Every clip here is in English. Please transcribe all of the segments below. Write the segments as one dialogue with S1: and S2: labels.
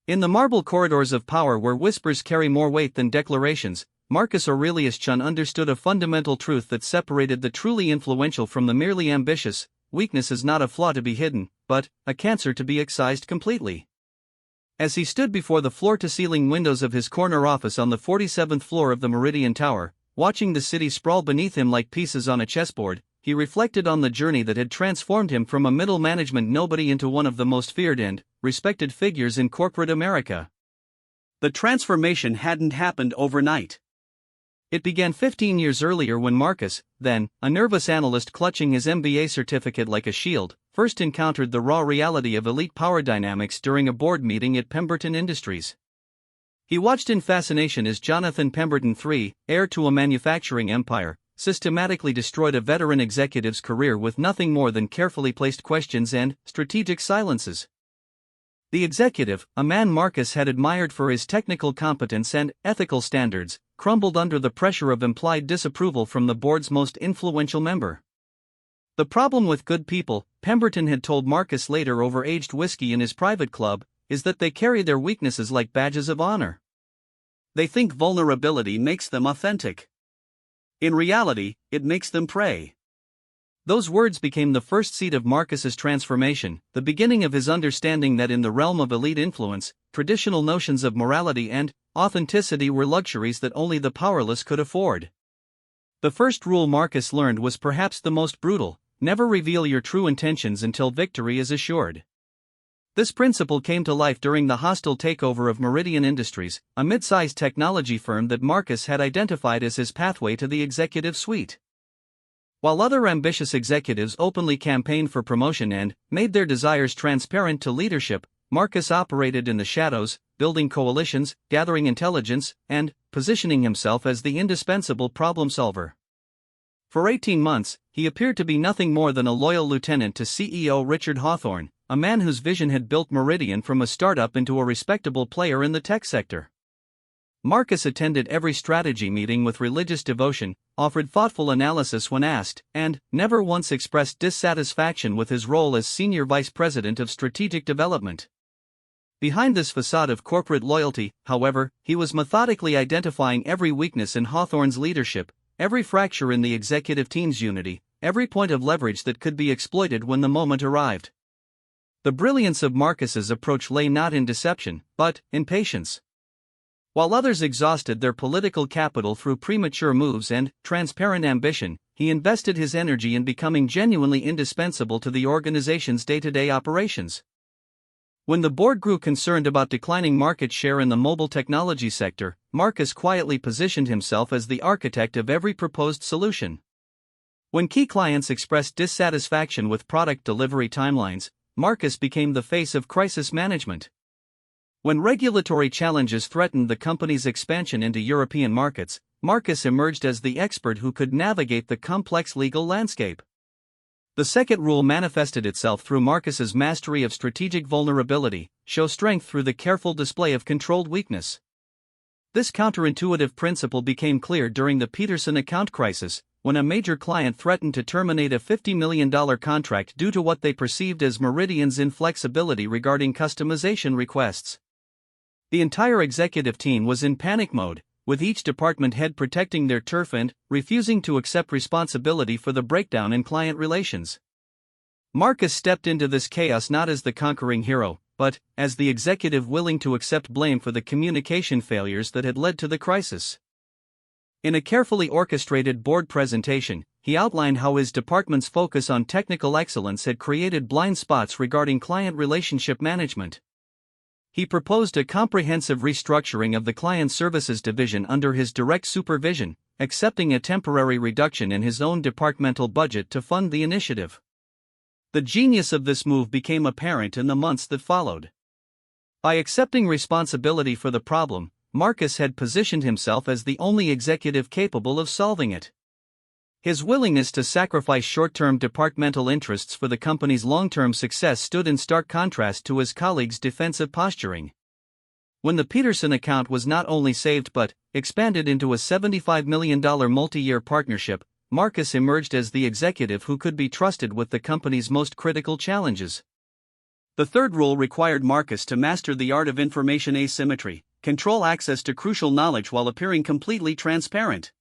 S1: In the marble corridors of power where whispers carry more weight than declarations, Marcus Aurelius Chun understood a fundamental truth that separated the truly influential from the merely ambitious. Weakness is not a flaw to be hidden, but a cancer to be excised completely. As he stood before the floor-to-ceiling windows of his corner office on the 47th floor of the Meridian Tower, watching the city sprawl beneath him like pieces on a chessboard, he reflected on the journey that had transformed him from a middle management nobody into one of the most feared and respected figures in corporate America. The transformation hadn't happened overnight. It began 15 years earlier when Marcus, then a nervous analyst clutching his MBA certificate like a shield, first encountered the raw reality of elite power dynamics during a board meeting at Pemberton Industries. He watched in fascination as Jonathan Pemberton III, heir to a manufacturing empire, systematically destroyed a veteran executive's career with nothing more than carefully placed questions and strategic silences. The executive, a man Marcus had admired for his technical competence and ethical standards, crumbled under the pressure of implied disapproval from the board's most influential member. The problem with good people, Pemberton had told Marcus later over aged whiskey in his private club, is that they carry their weaknesses like badges of honor. They think vulnerability makes them authentic. In reality, it makes them prey. Those words became the first seed of Marcus's transformation, the beginning of his understanding that in the realm of elite influence, traditional notions of morality and authenticity were luxuries that only the powerless could afford. The first rule Marcus learned was perhaps the most brutal: never reveal your true intentions until victory is assured. This principle came to life during the hostile takeover of Meridian Industries, a mid-sized technology firm that Marcus had identified as his pathway to the executive suite. While other ambitious executives openly campaigned for promotion and made their desires transparent to leadership, Marcus operated in the shadows, building coalitions, gathering intelligence, and positioning himself as the indispensable problem solver. For 18 months, he appeared to be nothing more than a loyal lieutenant to CEO Richard Hawthorne, a man whose vision had built Meridian from a startup into a respectable player in the tech sector. Marcus attended every strategy meeting with religious devotion, offered thoughtful analysis when asked, and never once expressed dissatisfaction with his role as Senior Vice President of Strategic Development. Behind this facade of corporate loyalty, however, he was methodically identifying every weakness in Hawthorne's leadership, every fracture in the executive team's unity, every point of leverage that could be exploited when the moment arrived. The brilliance of Marcus's approach lay not in deception, but in patience. While others exhausted their political capital through premature moves and transparent ambition, he invested his energy in becoming genuinely indispensable to the organization's day-to-day operations. When the board grew concerned about declining market share in the mobile technology sector, Marcus quietly positioned himself as the architect of every proposed solution. When key clients expressed dissatisfaction with product delivery timelines, Marcus became the face of crisis management. When regulatory challenges threatened the company's expansion into European markets, Marcus emerged as the expert who could navigate the complex legal landscape. The second rule manifested itself through Marcus's mastery of strategic vulnerability: show strength through the careful display of controlled weakness. This counterintuitive principle became clear during the Peterson account crisis, when a major client threatened to terminate a $50 million contract due to what they perceived as Meridian's inflexibility regarding customization requests. The entire executive team was in panic mode, with each department head protecting their turf and refusing to accept responsibility for the breakdown in client relations. Marcus stepped into this chaos not as the conquering hero, but as the executive willing to accept blame for the communication failures that had led to the crisis. In a carefully orchestrated board presentation, he outlined how his department's focus on technical excellence had created blind spots regarding client relationship management. He proposed a comprehensive restructuring of the client services division under his direct supervision, accepting a temporary reduction in his own departmental budget to fund the initiative. The genius of this move became apparent in the months that followed. By accepting responsibility for the problem, Marcus had positioned himself as the only executive capable of solving it. His willingness to sacrifice short-term departmental interests for the company's long-term success stood in stark contrast to his colleagues' defensive posturing. When the Peterson account was not only saved but expanded into a $75 million multi-year partnership, Marcus emerged as the executive who could be trusted with the company's most critical challenges. The third rule required Marcus to master the art of information asymmetry, control access to crucial knowledge while appearing completely transparent.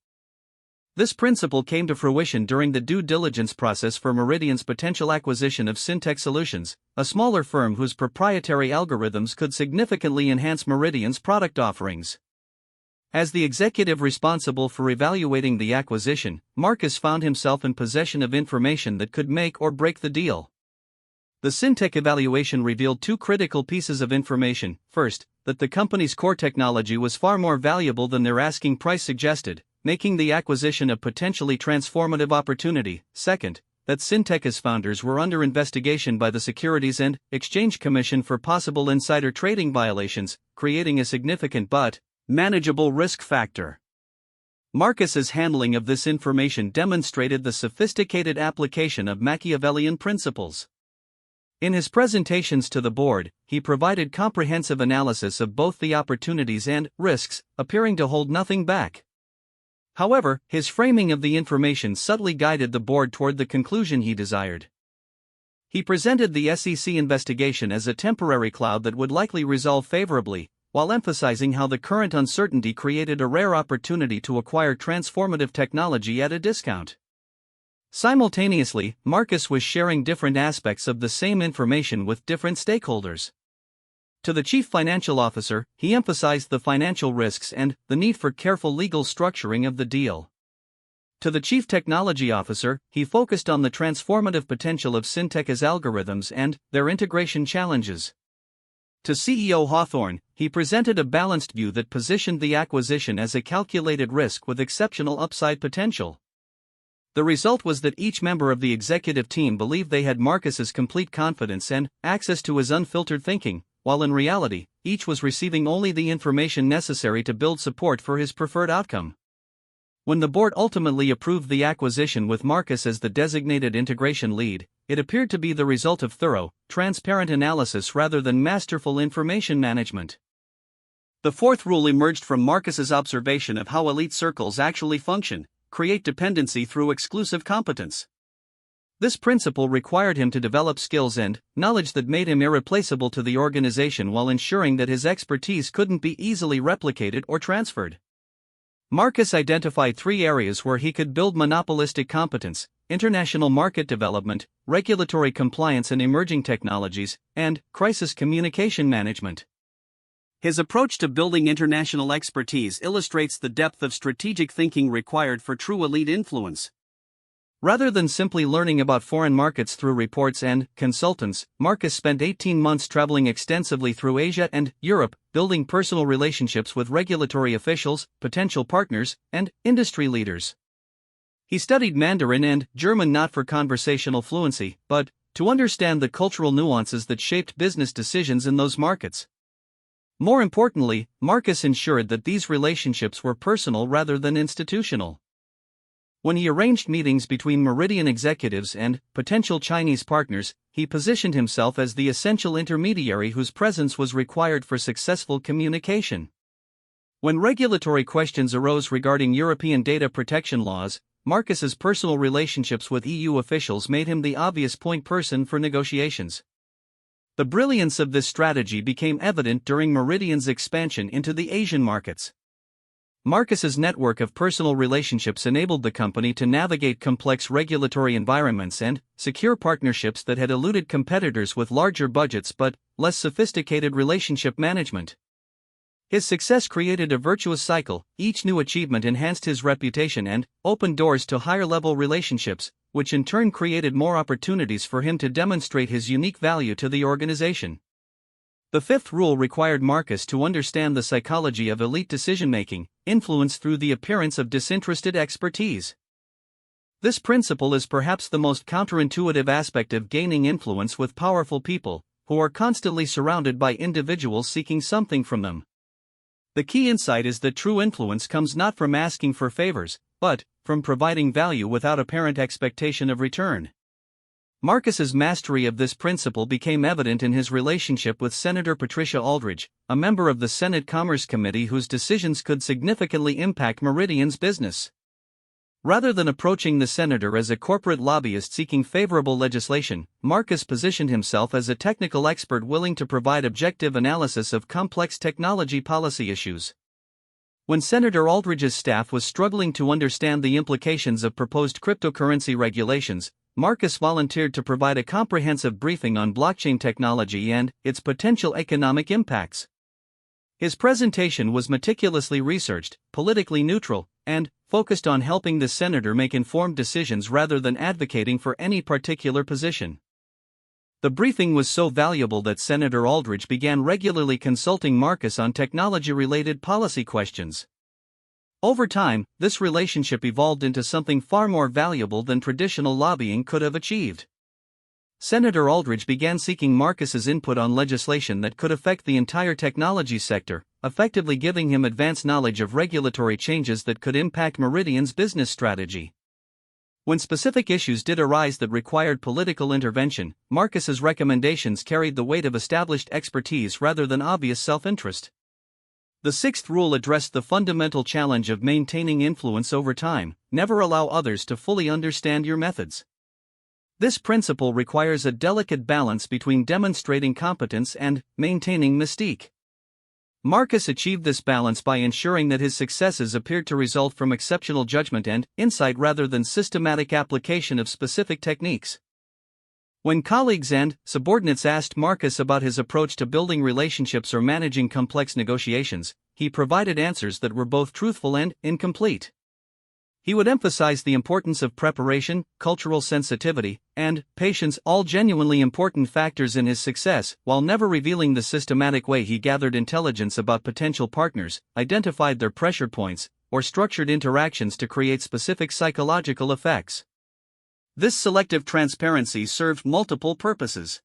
S1: This principle came to fruition during the due diligence process for Meridian's potential acquisition of Syntech Solutions, a smaller firm whose proprietary algorithms could significantly enhance Meridian's product offerings. As the executive responsible for evaluating the acquisition, Marcus found himself in possession of information that could make or break the deal. The Syntech evaluation revealed two critical pieces of information. First, that the company's core technology was far more valuable than their asking price suggested, making the acquisition a potentially transformative opportunity. Second, that Syntech's founders were under investigation by the Securities and Exchange Commission for possible insider trading violations, creating a significant but manageable risk factor. Marcus's handling of this information demonstrated the sophisticated application of Machiavellian principles. In his presentations to the board, he provided comprehensive analysis of both the opportunities and risks, appearing to hold nothing back. However, his framing of the information subtly guided the board toward the conclusion he desired. He presented the SEC investigation as a temporary cloud that would likely resolve favorably, while emphasizing how the current uncertainty created a rare opportunity to acquire transformative technology at a discount. Simultaneously, Marcus was sharing different aspects of the same information with different stakeholders. To the chief financial officer, he emphasized the financial risks and the need for careful legal structuring of the deal. To the chief technology officer, he focused on the transformative potential of Syntech's algorithms and their integration challenges. To CEO Hawthorne, he presented a balanced view that positioned the acquisition as a calculated risk with exceptional upside potential. The result was that each member of the executive team believed they had Marcus's complete confidence and access to his unfiltered thinking, while in reality, each was receiving only the information necessary to build support for his preferred outcome. When the board ultimately approved the acquisition with Marcus as the designated integration lead, it appeared to be the result of thorough, transparent analysis rather than masterful information management. The fourth rule emerged from Marcus's observation of how elite circles actually function: create dependency through exclusive competence. This principle required him to develop skills and knowledge that made him irreplaceable to the organization while ensuring that his expertise couldn't be easily replicated or transferred. Marcus identified three areas where he could build monopolistic competence: international market development, regulatory compliance and emerging technologies, and crisis communication management. His approach to building international expertise illustrates the depth of strategic thinking required for true elite influence. Rather than simply learning about foreign markets through reports and consultants, Marcus spent 18 months traveling extensively through Asia and Europe, building personal relationships with regulatory officials, potential partners, and industry leaders. He studied Mandarin and German not for conversational fluency, but to understand the cultural nuances that shaped business decisions in those markets. More importantly, Marcus ensured that these relationships were personal rather than institutional. When he arranged meetings between Meridian executives and potential Chinese partners, he positioned himself as the essential intermediary whose presence was required for successful communication. When regulatory questions arose regarding European data protection laws, Marcus's personal relationships with EU officials made him the obvious point person for negotiations. The brilliance of this strategy became evident during Meridian's expansion into the Asian markets. Marcus's network of personal relationships enabled the company to navigate complex regulatory environments and secure partnerships that had eluded competitors with larger budgets but less sophisticated relationship management. His success created a virtuous cycle. Each new achievement enhanced his reputation and opened doors to higher-level relationships, which in turn created more opportunities for him to demonstrate his unique value to the organization. The fifth rule required Marcus to understand the psychology of elite decision-making, influenced through the appearance of disinterested expertise. This principle is perhaps the most counterintuitive aspect of gaining influence with powerful people, who are constantly surrounded by individuals seeking something from them. The key insight is that true influence comes not from asking for favors, but from providing value without apparent expectation of return. Marcus's mastery of this principle became evident in his relationship with Senator Patricia Aldridge, a member of the Senate Commerce Committee whose decisions could significantly impact Meridian's business. Rather than approaching the senator as a corporate lobbyist seeking favorable legislation, Marcus positioned himself as a technical expert willing to provide objective analysis of complex technology policy issues. When Senator Aldridge's staff was struggling to understand the implications of proposed cryptocurrency regulations, Marcus volunteered to provide a comprehensive briefing on blockchain technology and its potential economic impacts. His presentation was meticulously researched, politically neutral, and focused on helping the senator make informed decisions rather than advocating for any particular position. The briefing was so valuable that Senator Aldridge began regularly consulting Marcus on technology-related policy questions. Over time, this relationship evolved into something far more valuable than traditional lobbying could have achieved. Senator Aldridge began seeking Marcus's input on legislation that could affect the entire technology sector, effectively giving him advanced knowledge of regulatory changes that could impact Meridian's business strategy. When specific issues did arise that required political intervention, Marcus's recommendations carried the weight of established expertise rather than obvious self-interest. The sixth rule addressed the fundamental challenge of maintaining influence over time: never allow others to fully understand your methods. This principle requires a delicate balance between demonstrating competence and maintaining mystique. Marcus achieved this balance by ensuring that his successes appeared to result from exceptional judgment and insight rather than systematic application of specific techniques. When colleagues and subordinates asked Marcus about his approach to building relationships or managing complex negotiations, he provided answers that were both truthful and incomplete. He would emphasize the importance of preparation, cultural sensitivity, and patience, all genuinely important factors in his success, while never revealing the systematic way he gathered intelligence about potential partners, identified their pressure points, or structured interactions to create specific psychological effects. This selective transparency served multiple purposes.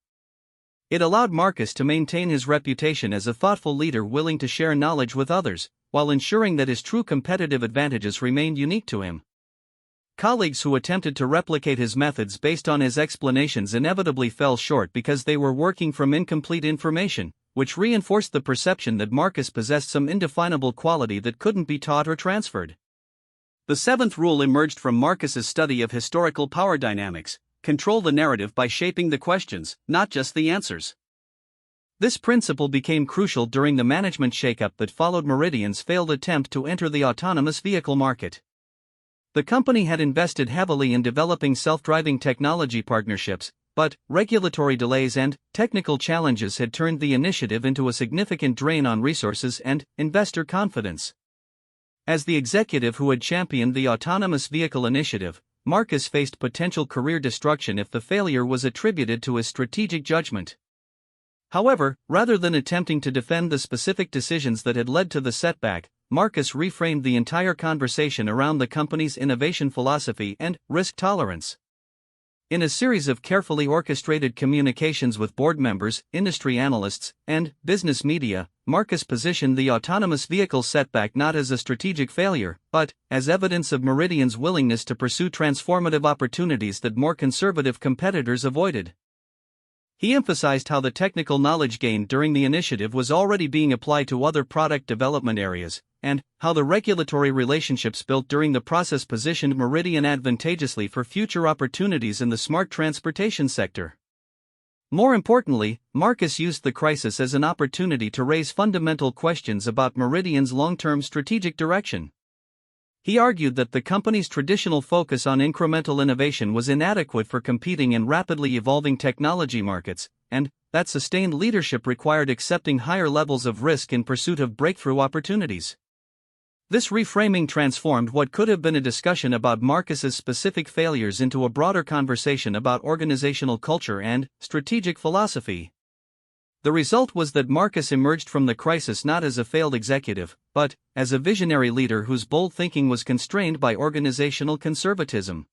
S1: It allowed Marcus to maintain his reputation as a thoughtful leader willing to share knowledge with others, while ensuring that his true competitive advantages remained unique to him. Colleagues who attempted to replicate his methods based on his explanations inevitably fell short because they were working from incomplete information, which reinforced the perception that Marcus possessed some indefinable quality that couldn't be taught or transferred. The seventh rule emerged from Marcus's study of historical power dynamics: control the narrative by shaping the questions, not just the answers. This principle became crucial during the management shakeup that followed Meridian's failed attempt to enter the autonomous vehicle market. The company had invested heavily in developing self-driving technology partnerships, but regulatory delays and technical challenges had turned the initiative into a significant drain on resources and investor confidence. As the executive who had championed the autonomous vehicle initiative, Marcus faced potential career destruction if the failure was attributed to his strategic judgment. However, rather than attempting to defend the specific decisions that had led to the setback, Marcus reframed the entire conversation around the company's innovation philosophy and risk tolerance. In a series of carefully orchestrated communications with board members, industry analysts, and business media, Marcus positioned the autonomous vehicle setback not as a strategic failure, but as evidence of Meridian's willingness to pursue transformative opportunities that more conservative competitors avoided. He emphasized how the technical knowledge gained during the initiative was already being applied to other product development areas, and how the regulatory relationships built during the process positioned Meridian advantageously for future opportunities in the smart transportation sector. More importantly, Marcus used the crisis as an opportunity to raise fundamental questions about Meridian's long-term strategic direction. He argued that the company's traditional focus on incremental innovation was inadequate for competing in rapidly evolving technology markets, and that sustained leadership required accepting higher levels of risk in pursuit of breakthrough opportunities. This reframing transformed what could have been a discussion about Marcus's specific failures into a broader conversation about organizational culture and strategic philosophy. The result was that Marcus emerged from the crisis not as a failed executive, but as a visionary leader whose bold thinking was constrained by organizational conservatism.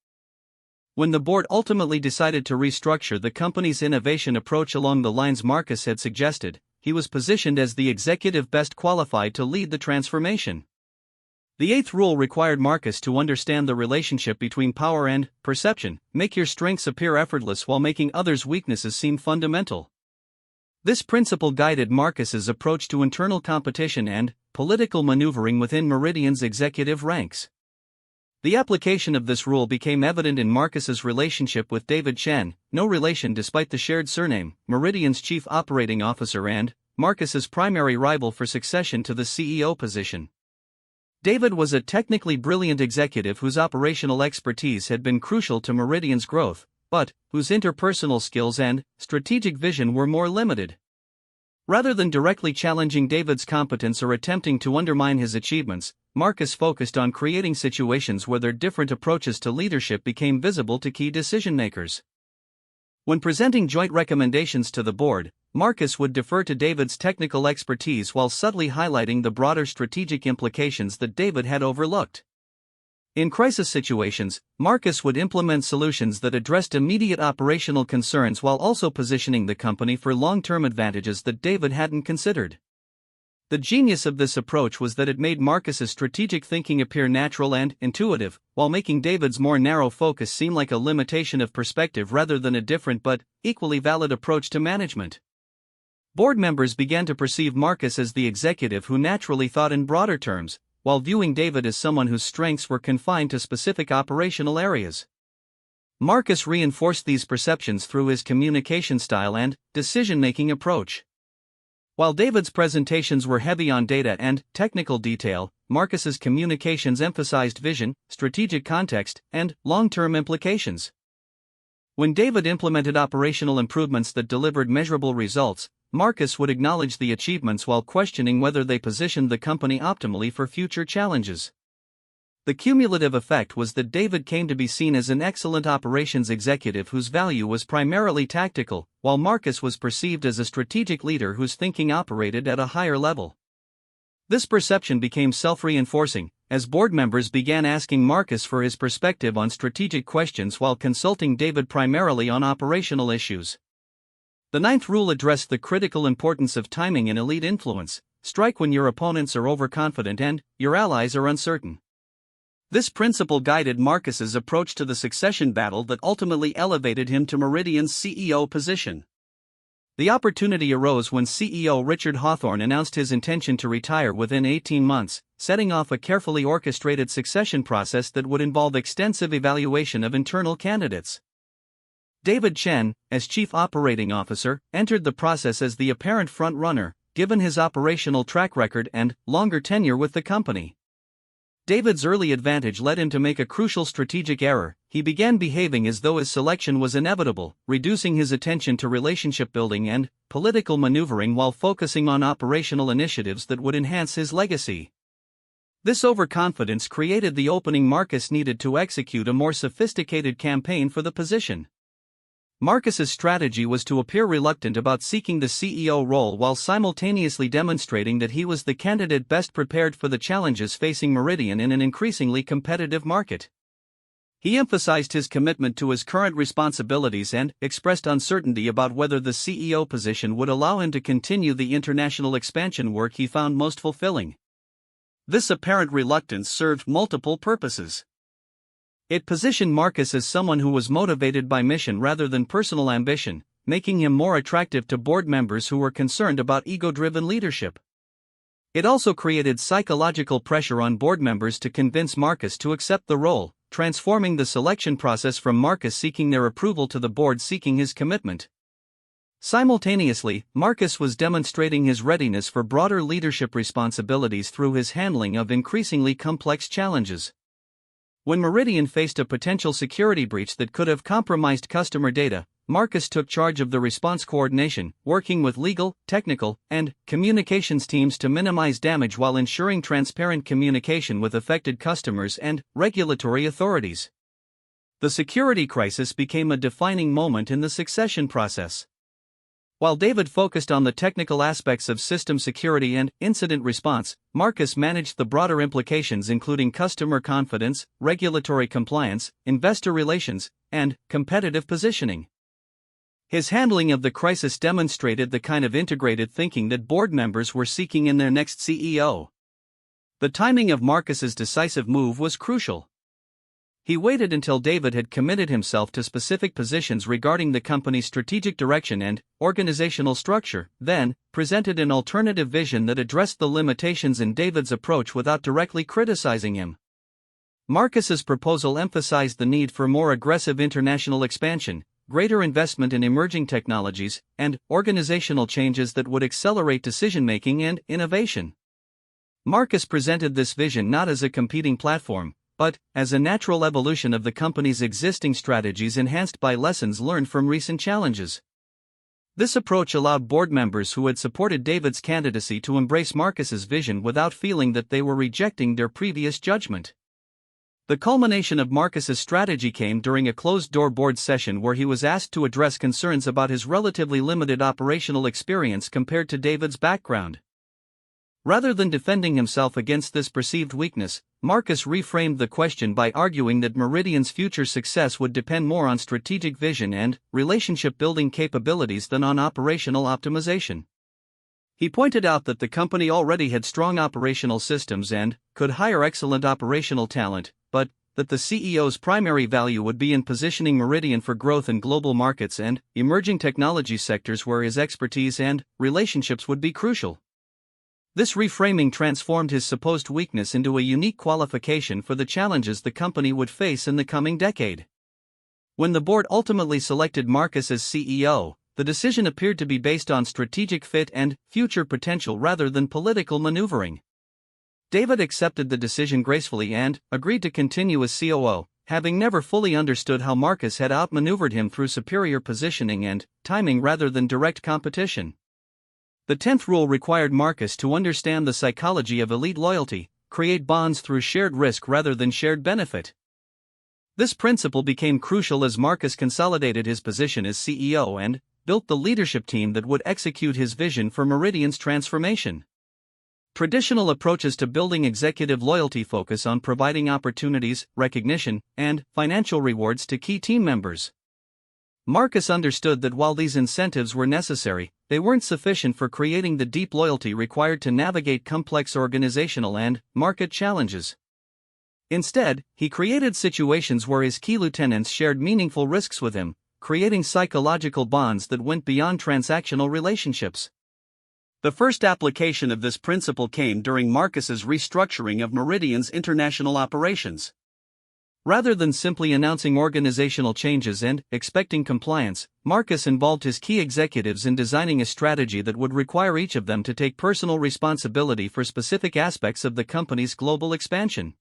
S1: When the board ultimately decided to restructure the company's innovation approach along the lines Marcus had suggested, he was positioned as the executive best qualified to lead the transformation. The eighth rule required Marcus to understand the relationship between power and perception: make your strengths appear effortless while making others' weaknesses seem fundamental. This principle guided Marcus's approach to internal competition and political maneuvering within Meridian's executive ranks. The application of this rule became evident in Marcus's relationship with David Chen, no relation despite the shared surname, Meridian's chief operating officer and Marcus's primary rival for succession to the CEO position. David was a technically brilliant executive whose operational expertise had been crucial to Meridian's growth, but whose interpersonal skills and strategic vision were more limited. Rather than directly challenging David's competence or attempting to undermine his achievements, Marcus focused on creating situations where their different approaches to leadership became visible to key decision-makers. When presenting joint recommendations to the board, Marcus would defer to David's technical expertise while subtly highlighting the broader strategic implications that David had overlooked. In crisis situations, Marcus would implement solutions that addressed immediate operational concerns while also positioning the company for long-term advantages that David hadn't considered. The genius of this approach was that it made Marcus's strategic thinking appear natural and intuitive, while making David's more narrow focus seem like a limitation of perspective rather than a different but equally valid approach to management. Board members began to perceive Marcus as the executive who naturally thought in broader terms, while viewing David as someone whose strengths were confined to specific operational areas. Marcus reinforced these perceptions through his communication style and decision-making approach. While David's presentations were heavy on data and technical detail, Marcus's communications emphasized vision, strategic context, and long-term implications. When David implemented operational improvements that delivered measurable results, Marcus would acknowledge the achievements while questioning whether they positioned the company optimally for future challenges. The cumulative effect was that David came to be seen as an excellent operations executive whose value was primarily tactical, while Marcus was perceived as a strategic leader whose thinking operated at a higher level. This perception became self-reinforcing, as board members began asking Marcus for his perspective on strategic questions while consulting David primarily on operational issues. The ninth rule addressed the critical importance of timing in elite influence: strike when your opponents are overconfident and your allies are uncertain. This principle guided Marcus's approach to the succession battle that ultimately elevated him to Meridian's CEO position. The opportunity arose when CEO Richard Hawthorne announced his intention to retire within 18 months, setting off a carefully orchestrated succession process that would involve extensive evaluation of internal candidates. David Chen, as Chief Operating Officer, entered the process as the apparent front-runner, given his operational track record and longer tenure with the company. David's early advantage led him to make a crucial strategic error: he began behaving as though his selection was inevitable, reducing his attention to relationship building and political maneuvering while focusing on operational initiatives that would enhance his legacy. This overconfidence created the opening Marcus needed to execute a more sophisticated campaign for the position. Marcus's strategy was to appear reluctant about seeking the CEO role while simultaneously demonstrating that he was the candidate best prepared for the challenges facing Meridian in an increasingly competitive market. He emphasized his commitment to his current responsibilities and expressed uncertainty about whether the CEO position would allow him to continue the international expansion work he found most fulfilling. This apparent reluctance served multiple purposes. It positioned Marcus as someone who was motivated by mission rather than personal ambition, making him more attractive to board members who were concerned about ego-driven leadership. It also created psychological pressure on board members to convince Marcus to accept the role, transforming the selection process from Marcus seeking their approval to the board seeking his commitment. Simultaneously, Marcus was demonstrating his readiness for broader leadership responsibilities through his handling of increasingly complex challenges. When Meridian faced a potential security breach that could have compromised customer data, Marcus took charge of the response coordination, working with legal, technical, and communications teams to minimize damage while ensuring transparent communication with affected customers and regulatory authorities. The security crisis became a defining moment in the succession process. While David focused on the technical aspects of system security and incident response, Marcus managed the broader implications including customer confidence, regulatory compliance, investor relations, and competitive positioning. His handling of the crisis demonstrated the kind of integrated thinking that board members were seeking in their next CEO. The timing of Marcus's decisive move was crucial. He waited until David had committed himself to specific positions regarding the company's strategic direction and organizational structure, then presented an alternative vision that addressed the limitations in David's approach without directly criticizing him. Marcus's proposal emphasized the need for more aggressive international expansion, greater investment in emerging technologies, and organizational changes that would accelerate decision-making and innovation. Marcus presented this vision not as a competing platform, but as a natural evolution of the company's existing strategies enhanced by lessons learned from recent challenges. This approach allowed board members who had supported David's candidacy to embrace Marcus's vision without feeling that they were rejecting their previous judgment. The culmination of Marcus's strategy came during a closed-door board session where he was asked to address concerns about his relatively limited operational experience compared to David's background. Rather than defending himself against this perceived weakness, Marcus reframed the question by arguing that Meridian's future success would depend more on strategic vision and relationship-building capabilities than on operational optimization. He pointed out that the company already had strong operational systems and could hire excellent operational talent, but that the CEO's primary value would be in positioning Meridian for growth in global markets and emerging technology sectors where his expertise and relationships would be crucial. This reframing transformed his supposed weakness into a unique qualification for the challenges the company would face in the coming decade. When the board ultimately selected Marcus as CEO, the decision appeared to be based on strategic fit and future potential rather than political maneuvering. David accepted the decision gracefully and agreed to continue as COO, having never fully understood how Marcus had outmaneuvered him through superior positioning and timing rather than direct competition. The 10th rule required Marcus to understand the psychology of elite loyalty, create bonds through shared risk rather than shared benefit. This principle became crucial as Marcus consolidated his position as CEO and built the leadership team that would execute his vision for Meridian's transformation. Traditional approaches to building executive loyalty focus on providing opportunities, recognition, and financial rewards to key team members. Marcus understood that while these incentives were necessary, they weren't sufficient for creating the deep loyalty required to navigate complex organizational and market challenges. Instead, he created situations where his key lieutenants shared meaningful risks with him, creating psychological bonds that went beyond transactional relationships. The first application of this principle came during Marcus's restructuring of Meridian's international operations. Rather than simply announcing organizational changes and expecting compliance, Marcus involved his key executives in designing a strategy that would require each of them to take personal responsibility for specific aspects of the company's global expansion.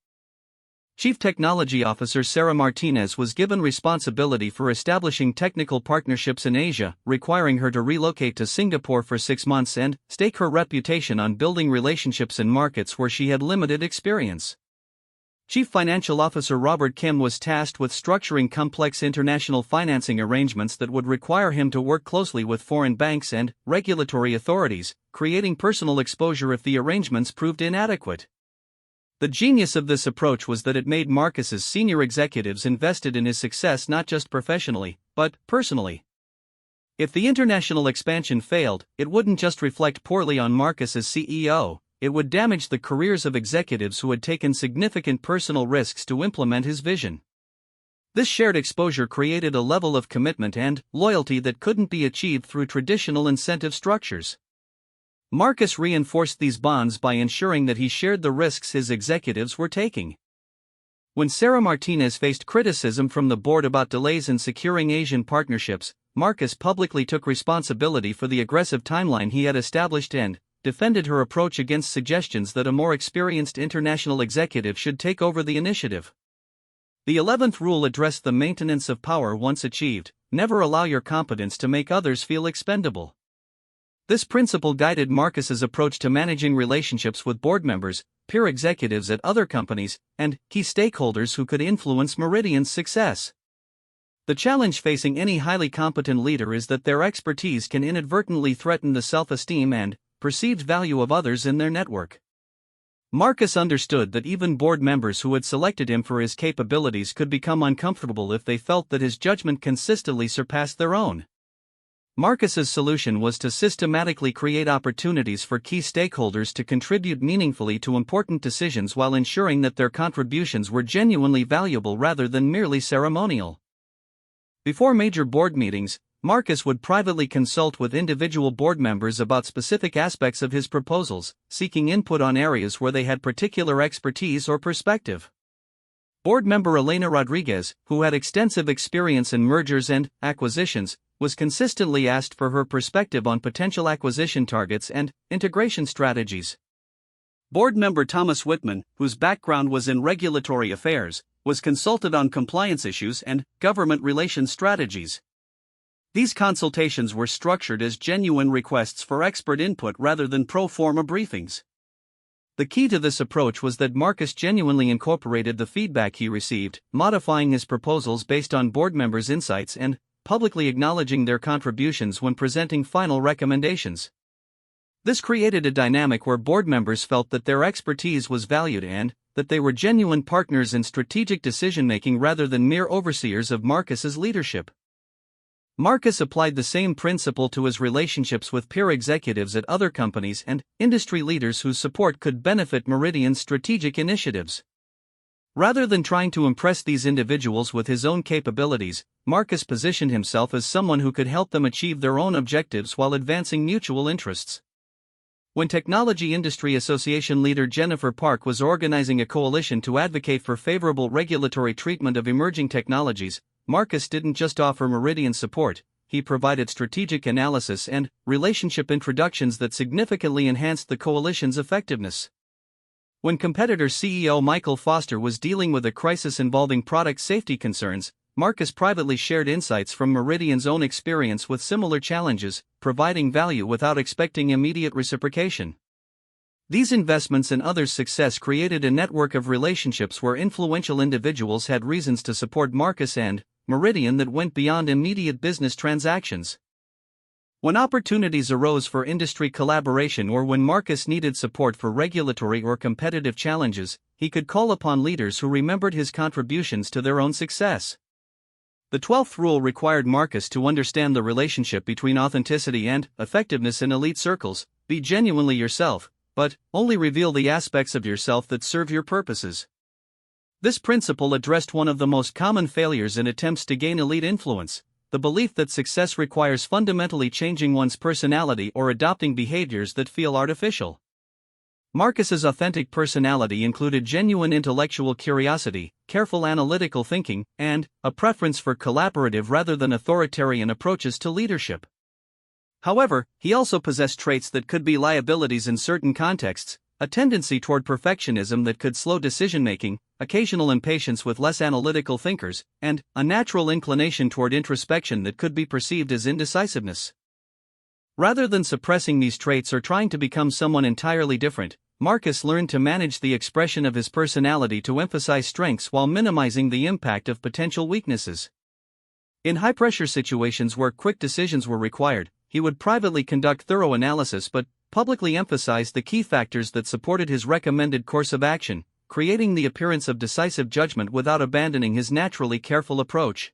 S1: Chief Technology Officer Sarah Martinez was given responsibility for establishing technical partnerships in Asia, requiring her to relocate to Singapore for 6 months and stake her reputation on building relationships in markets where she had limited experience. Chief Financial Officer Robert Kim was tasked with structuring complex international financing arrangements that would require him to work closely with foreign banks and regulatory authorities, creating personal exposure if the arrangements proved inadequate. The genius of this approach was that it made Marcus's senior executives invested in his success not just professionally, but personally. If the international expansion failed, it wouldn't just reflect poorly on Marcus as CEO, it would damage the careers of executives who had taken significant personal risks to implement his vision. This shared exposure created a level of commitment and loyalty that couldn't be achieved through traditional incentive structures. Marcus reinforced these bonds by ensuring that he shared the risks his executives were taking. When Sarah Martinez faced criticism from the board about delays in securing Asian partnerships, Marcus publicly took responsibility for the aggressive timeline he had established and defended her approach against suggestions that a more experienced international executive should take over the initiative. The 11th rule addressed the maintenance of power once achieved: never allow your competence to make others feel expendable. This principle guided Marcus's approach to managing relationships with board members, peer executives at other companies, and key stakeholders who could influence Meridian's success. The challenge facing any highly competent leader is that their expertise can inadvertently threaten the self-esteem and perceived value of others in their network. Marcus understood that even board members who had selected him for his capabilities could become uncomfortable if they felt that his judgment consistently surpassed their own. Marcus's solution was to systematically create opportunities for key stakeholders to contribute meaningfully to important decisions while ensuring that their contributions were genuinely valuable rather than merely ceremonial. Before major board meetings, Marcus would privately consult with individual board members about specific aspects of his proposals, seeking input on areas where they had particular expertise or perspective. Board member Elena Rodriguez, who had extensive experience in mergers and acquisitions, was consistently asked for her perspective on potential acquisition targets and integration strategies. Board member Thomas Whitman, whose background was in regulatory affairs, was consulted on compliance issues and government relations strategies. These consultations were structured as genuine requests for expert input rather than pro forma briefings. The key to this approach was that Marcus genuinely incorporated the feedback he received, modifying his proposals based on board members' insights and publicly acknowledging their contributions when presenting final recommendations. This created a dynamic where board members felt that their expertise was valued and that they were genuine partners in strategic decision-making rather than mere overseers of Marcus's leadership. Marcus applied the same principle to his relationships with peer executives at other companies and industry leaders whose support could benefit Meridian's strategic initiatives. Rather than trying to impress these individuals with his own capabilities, Marcus positioned himself as someone who could help them achieve their own objectives while advancing mutual interests. When Technology Industry Association leader Jennifer Park was organizing a coalition to advocate for favorable regulatory treatment of emerging technologies, Marcus didn't just offer Meridian support, he provided strategic analysis and relationship introductions that significantly enhanced the coalition's effectiveness. When competitor CEO Michael Foster was dealing with a crisis involving product safety concerns, Marcus privately shared insights from Meridian's own experience with similar challenges, providing value without expecting immediate reciprocation. These investments and others' success created a network of relationships where influential individuals had reasons to support Marcus and Meridian that went beyond immediate business transactions. When opportunities arose for industry collaboration or when Marcus needed support for regulatory or competitive challenges, he could call upon leaders who remembered his contributions to their own success. The 12th rule required Marcus to understand the relationship between authenticity and effectiveness in elite circles. Be genuinely yourself, but only reveal the aspects of yourself that serve your purposes. This principle addressed one of the most common failures in attempts to gain elite influence, the belief that success requires fundamentally changing one's personality or adopting behaviors that feel artificial. Marcus's authentic personality included genuine intellectual curiosity, careful analytical thinking, and a preference for collaborative rather than authoritarian approaches to leadership. However, he also possessed traits that could be liabilities in certain contexts: a tendency toward perfectionism that could slow decision-making, occasional impatience with less analytical thinkers, and a natural inclination toward introspection that could be perceived as indecisiveness. Rather than suppressing these traits or trying to become someone entirely different, Marcus learned to manage the expression of his personality to emphasize strengths while minimizing the impact of potential weaknesses. In high-pressure situations where quick decisions were required, he would privately conduct thorough analysis but publicly emphasize the key factors that supported his recommended course of action, creating the appearance of decisive judgment without abandoning his naturally careful approach.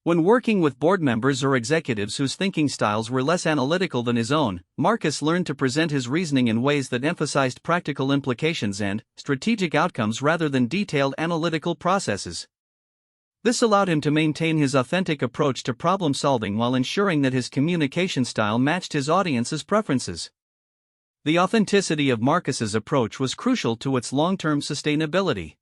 S1: When working with board members or executives whose thinking styles were less analytical than his own, Marcus learned to present his reasoning in ways that emphasized practical implications and strategic outcomes rather than detailed analytical processes. This allowed him to maintain his authentic approach to problem solving while ensuring that his communication style matched his audience's preferences. The authenticity of Marcus's approach was crucial to its long-term sustainability.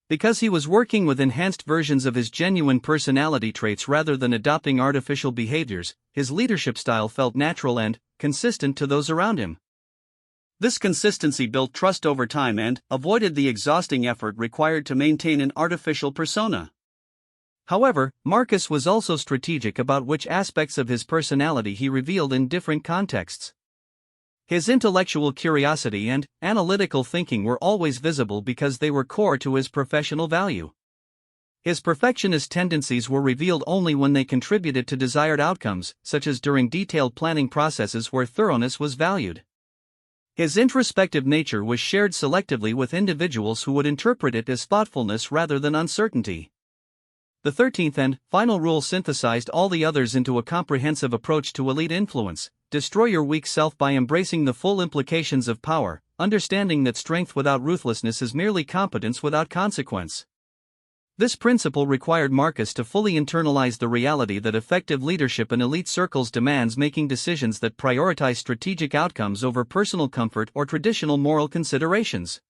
S1: Because he was working with enhanced versions of his genuine personality traits rather than adopting artificial behaviors, his leadership style felt natural and consistent to those around him. This consistency built trust over time and avoided the exhausting effort required to maintain an artificial persona. However, Marcus was also strategic about which aspects of his personality he revealed in different contexts. His intellectual curiosity and analytical thinking were always visible because they were core to his professional value. His perfectionist tendencies were revealed only when they contributed to desired outcomes, such as during detailed planning processes where thoroughness was valued. His introspective nature was shared selectively with individuals who would interpret it as thoughtfulness rather than uncertainty. The 13th and final rule synthesized all the others into a comprehensive approach to elite influence: destroy your weak self by embracing the full implications of power, understanding that strength without ruthlessness is merely competence without consequence. This principle required Marcus to fully internalize the reality that effective leadership in elite circles demands making decisions that prioritize strategic outcomes over personal comfort or traditional moral considerations.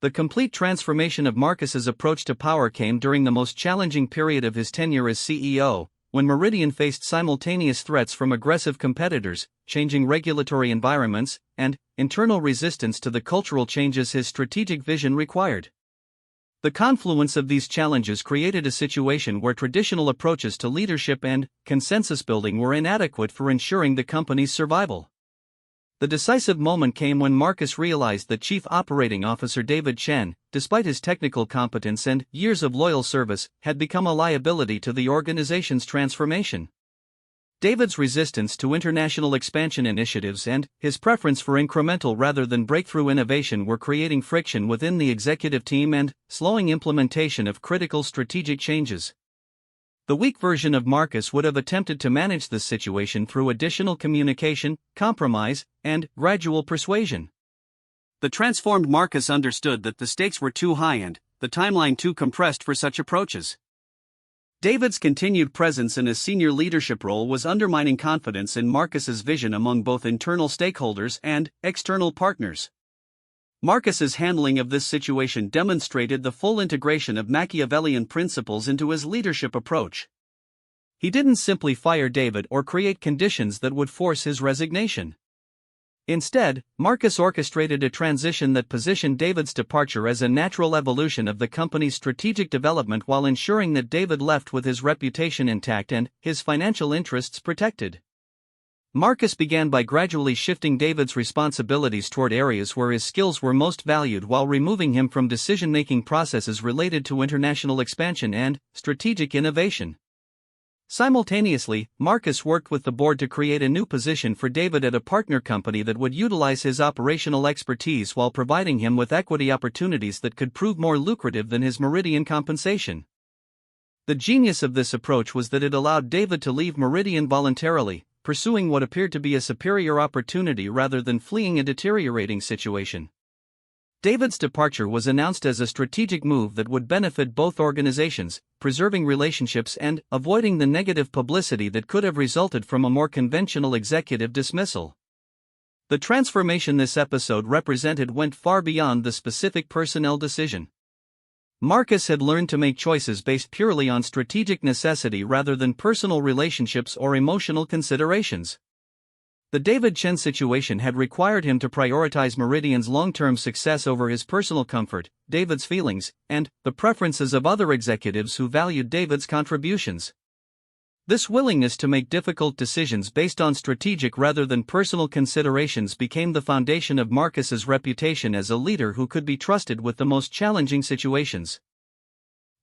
S1: The complete transformation of Marcus's approach to power came during the most challenging period of his tenure as CEO, when Meridian faced simultaneous threats from aggressive competitors, changing regulatory environments, and internal resistance to the cultural changes his strategic vision required. The confluence of these challenges created a situation where traditional approaches to leadership and consensus building were inadequate for ensuring the company's survival. The decisive moment came when Marcus realized that Chief Operating Officer David Chen, despite his technical competence and years of loyal service, had become a liability to the organization's transformation. David's resistance to international expansion initiatives and his preference for incremental rather than breakthrough innovation were creating friction within the executive team and slowing implementation of critical strategic changes. The weak version of Marcus would have attempted to manage this situation through additional communication, compromise, and gradual persuasion. The transformed Marcus understood that the stakes were too high and the timeline too compressed for such approaches. David's continued presence in a senior leadership role was undermining confidence in Marcus's vision among both internal stakeholders and external partners. Marcus's handling of this situation demonstrated the full integration of Machiavellian principles into his leadership approach. He didn't simply fire David or create conditions that would force his resignation. Instead, Marcus orchestrated a transition that positioned David's departure as a natural evolution of the company's strategic development while ensuring that David left with his reputation intact and his financial interests protected. Marcus began by gradually shifting David's responsibilities toward areas where his skills were most valued while removing him from decision-making processes related to international expansion and strategic innovation. Simultaneously, Marcus worked with the board to create a new position for David at a partner company that would utilize his operational expertise while providing him with equity opportunities that could prove more lucrative than his Meridian compensation. The genius of this approach was that it allowed David to leave Meridian voluntarily, pursuing what appeared to be a superior opportunity rather than fleeing a deteriorating situation. David's departure was announced as a strategic move that would benefit both organizations, preserving relationships and avoiding the negative publicity that could have resulted from a more conventional executive dismissal. The transformation this episode represented went far beyond the specific personnel decision. Marcus had learned to make choices based purely on strategic necessity rather than personal relationships or emotional considerations. The David Chen situation had required him to prioritize Meridian's long-term success over his personal comfort, David's feelings, and the preferences of other executives who valued David's contributions. This willingness to make difficult decisions based on strategic rather than personal considerations became the foundation of Marcus's reputation as a leader who could be trusted with the most challenging situations.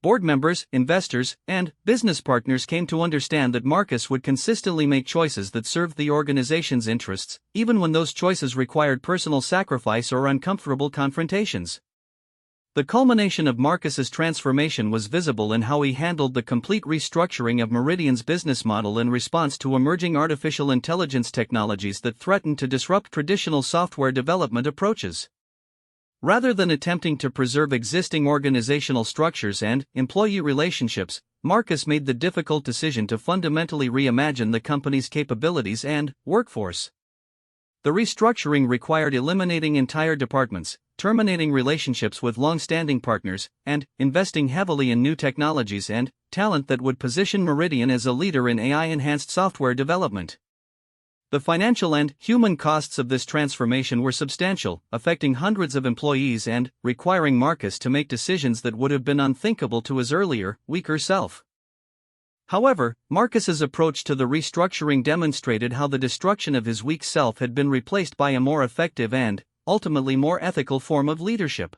S1: Board members, investors, and business partners came to understand that Marcus would consistently make choices that served the organization's interests, even when those choices required personal sacrifice or uncomfortable confrontations. The culmination of Marcus's transformation was visible in how he handled the complete restructuring of Meridian's business model in response to emerging artificial intelligence technologies that threatened to disrupt traditional software development approaches. Rather than attempting to preserve existing organizational structures and employee relationships, Marcus made the difficult decision to fundamentally reimagine the company's capabilities and workforce. The restructuring required eliminating entire departments, terminating relationships with long-standing partners, and investing heavily in new technologies and talent that would position Meridian as a leader in AI-enhanced software development. The financial and human costs of this transformation were substantial, affecting hundreds of employees and requiring Marcus to make decisions that would have been unthinkable to his earlier, weaker self. However, Marcus's approach to the restructuring demonstrated how the destruction of his weak self had been replaced by a more effective and, ultimately more ethical form of leadership.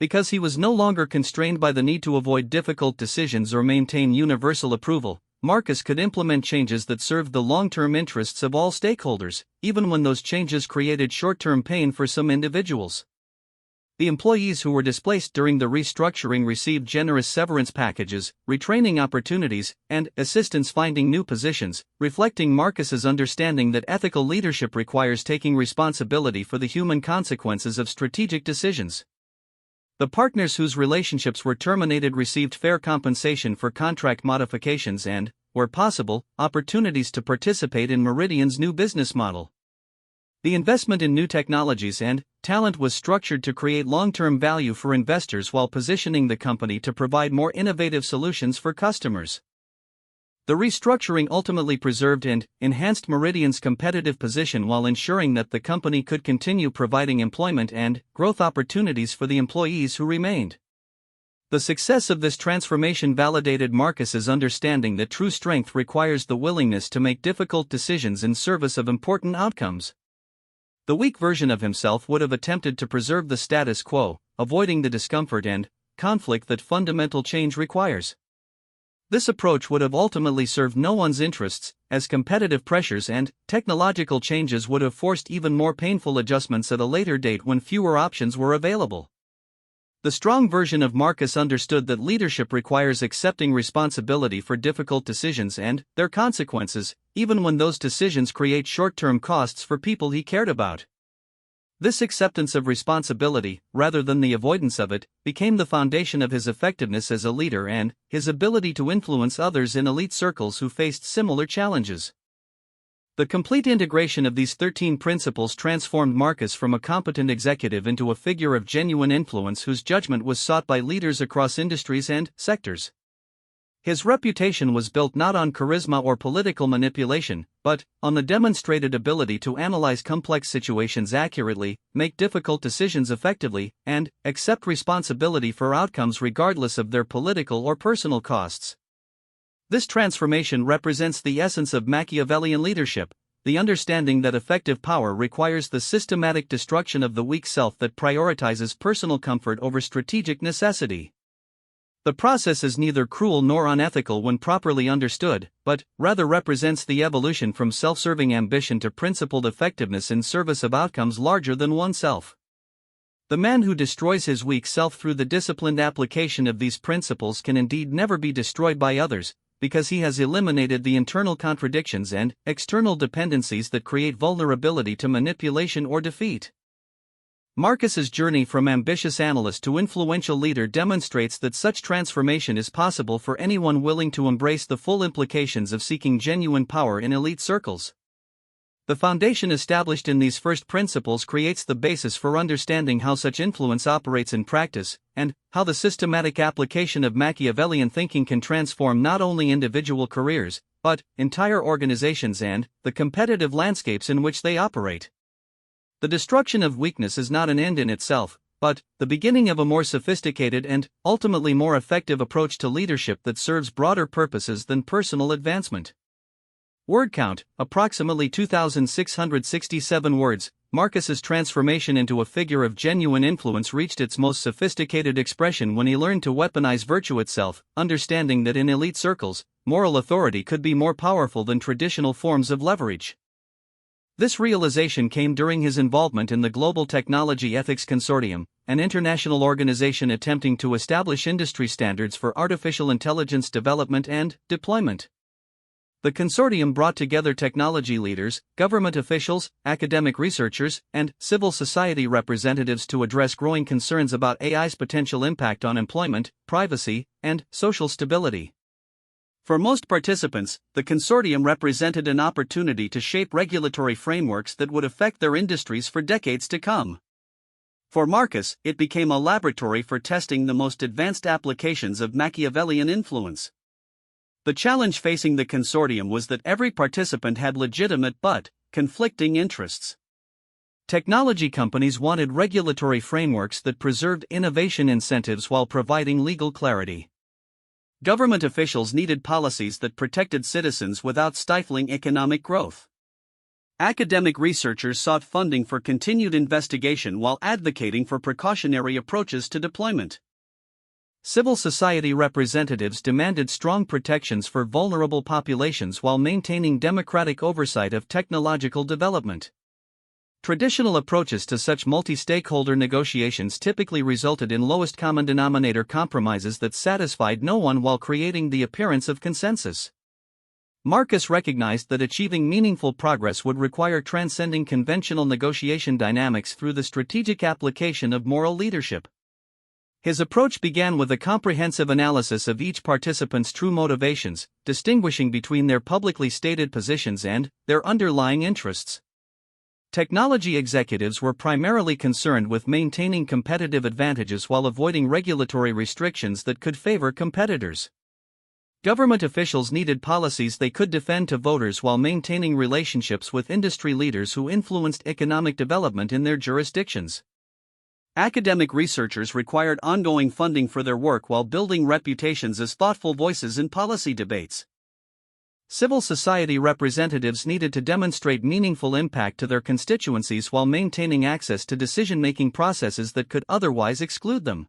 S1: Because he was no longer constrained by the need to avoid difficult decisions or maintain universal approval, Marcus could implement changes that served the long-term interests of all stakeholders, even when those changes created short-term pain for some individuals. The employees who were displaced during the restructuring received generous severance packages, retraining opportunities, and assistance finding new positions, reflecting Marcus's understanding that ethical leadership requires taking responsibility for the human consequences of strategic decisions. The partners whose relationships were terminated received fair compensation for contract modifications and, where possible, opportunities to participate in Meridian's new business model. The investment in new technologies and talent was structured to create long-term value for investors while positioning the company to provide more innovative solutions for customers. The restructuring ultimately preserved and enhanced Meridian's competitive position while ensuring that the company could continue providing employment and growth opportunities for the employees who remained. The success of this transformation validated Marcus's understanding that true strength requires the willingness to make difficult decisions in service of important outcomes. The weak version of himself would have attempted to preserve the status quo, avoiding the discomfort and conflict that fundamental change requires. This approach would have ultimately served no one's interests, as competitive pressures and technological changes would have forced even more painful adjustments at a later date when fewer options were available. The strong version of Marcus understood that leadership requires accepting responsibility for difficult decisions and their consequences, even when those decisions create short-term costs for people he cared about. This acceptance of responsibility, rather than the avoidance of it, became the foundation of his effectiveness as a leader and his ability to influence others in elite circles who faced similar challenges. The complete integration of these 13 principles transformed Marcus from a competent executive into a figure of genuine influence whose judgment was sought by leaders across industries and sectors. His reputation was built not on charisma or political manipulation, but on the demonstrated ability to analyze complex situations accurately, make difficult decisions effectively, and accept responsibility for outcomes regardless of their political or personal costs. This transformation represents the essence of Machiavellian leadership, the understanding that effective power requires the systematic destruction of the weak self that prioritizes personal comfort over strategic necessity. The process is neither cruel nor unethical when properly understood, but rather represents the evolution from self-serving ambition to principled effectiveness in service of outcomes larger than oneself. The man who destroys his weak self through the disciplined application of these principles can indeed never be destroyed by others, because he has eliminated the internal contradictions and external dependencies that create vulnerability to manipulation or defeat. Marcus's journey from ambitious analyst to influential leader demonstrates that such transformation is possible for anyone willing to embrace the full implications of seeking genuine power in elite circles. The foundation established in these first principles creates the basis for understanding how such influence operates in practice, and how the systematic application of Machiavellian thinking can transform not only individual careers, but entire organizations and the competitive landscapes in which they operate. The destruction of weakness is not an end in itself, but the beginning of a more sophisticated and ultimately more effective approach to leadership that serves broader purposes than personal advancement. Word count, approximately 2,667 words. Marcus's transformation into a figure of genuine influence reached its most sophisticated expression when he learned to weaponize virtue itself, understanding that in elite circles, moral authority could be more powerful than traditional forms of leverage. This realization came during his involvement in the Global Technology Ethics Consortium, an international organization attempting to establish industry standards for artificial intelligence development and deployment. The consortium brought together technology leaders, government officials, academic researchers, and civil society representatives to address growing concerns about AI's potential impact on employment, privacy, and social stability. For most participants, the consortium represented an opportunity to shape regulatory frameworks that would affect their industries for decades to come. For Marcus, it became a laboratory for testing the most advanced applications of Machiavellian influence. The challenge facing the consortium was that every participant had legitimate but conflicting interests. Technology companies wanted regulatory frameworks that preserved innovation incentives while providing legal clarity. Government officials needed policies that protected citizens without stifling economic growth. Academic researchers sought funding for continued investigation while advocating for precautionary approaches to deployment. Civil society representatives demanded strong protections for vulnerable populations while maintaining democratic oversight of technological development. Traditional approaches to such multi-stakeholder negotiations typically resulted in lowest common denominator compromises that satisfied no one while creating the appearance of consensus. Marcus recognized that achieving meaningful progress would require transcending conventional negotiation dynamics through the strategic application of moral leadership. His approach began with a comprehensive analysis of each participant's true motivations, distinguishing between their publicly stated positions and their underlying interests. Technology executives were primarily concerned with maintaining competitive advantages while avoiding regulatory restrictions that could favor competitors. Government officials needed policies they could defend to voters while maintaining relationships with industry leaders who influenced economic development in their jurisdictions. Academic researchers required ongoing funding for their work while building reputations as thoughtful voices in policy debates. Civil society representatives needed to demonstrate meaningful impact to their constituencies while maintaining access to decision-making processes that could otherwise exclude them.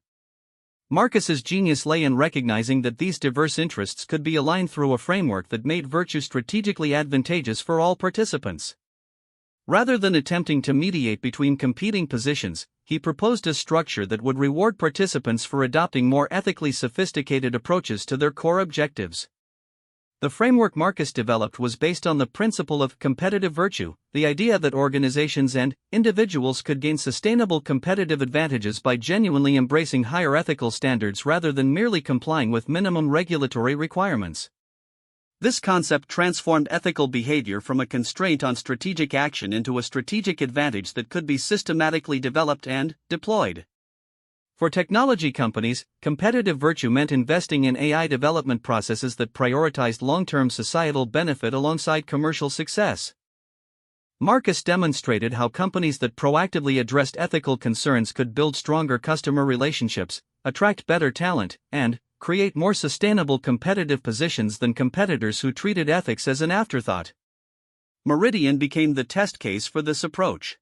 S1: Marcus's genius lay in recognizing that these diverse interests could be aligned through a framework that made virtue strategically advantageous for all participants. Rather than attempting to mediate between competing positions, he proposed a structure that would reward participants for adopting more ethically sophisticated approaches to their core objectives. The framework Marcus developed was based on the principle of competitive virtue, the idea that organizations and individuals could gain sustainable competitive advantages by genuinely embracing higher ethical standards rather than merely complying with minimum regulatory requirements. This concept transformed ethical behavior from a constraint on strategic action into a strategic advantage that could be systematically developed and deployed. For technology companies, competitive virtue meant investing in AI development processes that prioritized long-term societal benefit alongside commercial success. Marcus demonstrated how companies that proactively addressed ethical concerns could build stronger customer relationships, attract better talent, and create more sustainable competitive positions than competitors who treated ethics as an afterthought. Meridian became the test case for this approach.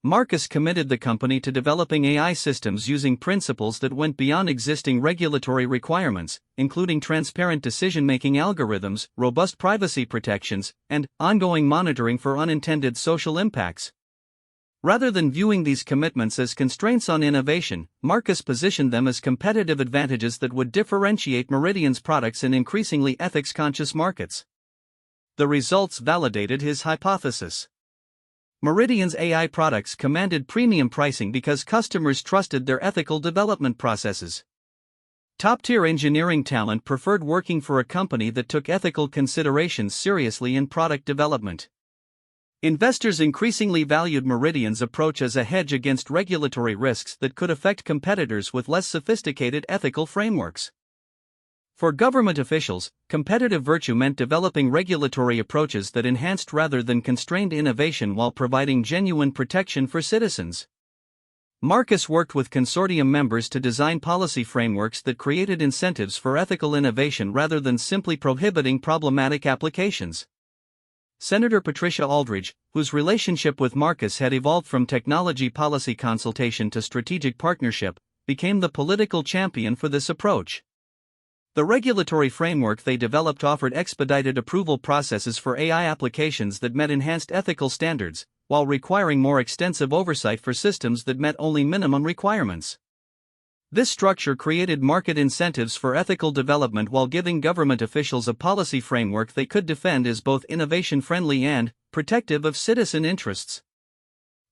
S1: Marcus committed the company to developing AI systems using principles that went beyond existing regulatory requirements, including transparent decision-making algorithms, robust privacy protections, and ongoing monitoring for unintended social impacts. Rather than viewing these commitments as constraints on innovation, Marcus positioned them as competitive advantages that would differentiate Meridian's products in increasingly ethics-conscious markets. The results validated his hypothesis. Meridian's AI products commanded premium pricing because customers trusted their ethical development processes. Top-tier engineering talent preferred working for a company that took ethical considerations seriously in product development. Investors increasingly valued Meridian's approach as a hedge against regulatory risks that could affect competitors with less sophisticated ethical frameworks. For government officials, competitive virtue meant developing regulatory approaches that enhanced rather than constrained innovation while providing genuine protection for citizens. Marcus worked with consortium members to design policy frameworks that created incentives for ethical innovation rather than simply prohibiting problematic applications. Senator Patricia Aldridge, whose relationship with Marcus had evolved from technology policy consultation to strategic partnership, became the political champion for this approach. The regulatory framework they developed offered expedited approval processes for AI applications that met enhanced ethical standards, while requiring more extensive oversight for systems that met only minimum requirements. This structure created market incentives for ethical development while giving government officials a policy framework they could defend as both innovation-friendly and protective of citizen interests.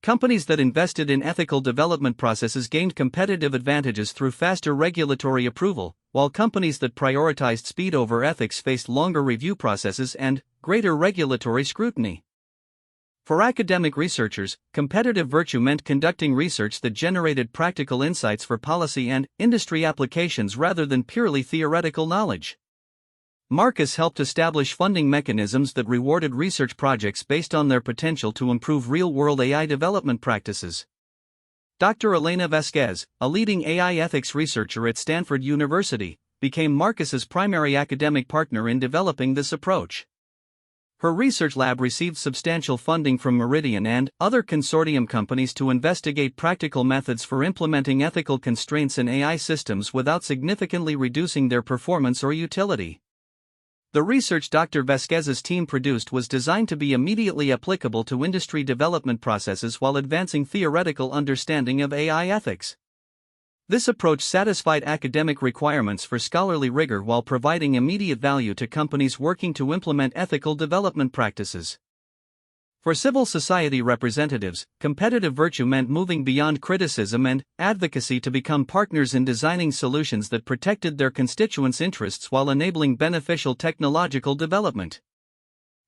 S1: Companies that invested in ethical development processes gained competitive advantages through faster regulatory approval, while companies that prioritized speed over ethics faced longer review processes and greater regulatory scrutiny. For academic researchers, competitive virtue meant conducting research that generated practical insights for policy and industry applications rather than purely theoretical knowledge. Marcus helped establish funding mechanisms that rewarded research projects based on their potential to improve real-world AI development practices. Dr. Elena Vasquez, a leading AI ethics researcher at Stanford University, became Marcus's primary academic partner in developing this approach. Her research lab received substantial funding from Meridian and other consortium companies to investigate practical methods for implementing ethical constraints in AI systems without significantly reducing their performance or utility. The research Dr. Vasquez's team produced was designed to be immediately applicable to industry development processes while advancing theoretical understanding of AI ethics. This approach satisfied academic requirements for scholarly rigor while providing immediate value to companies working to implement ethical development practices. For civil society representatives, competitive virtue meant moving beyond criticism and advocacy to become partners in designing solutions that protected their constituents' interests while enabling beneficial technological development.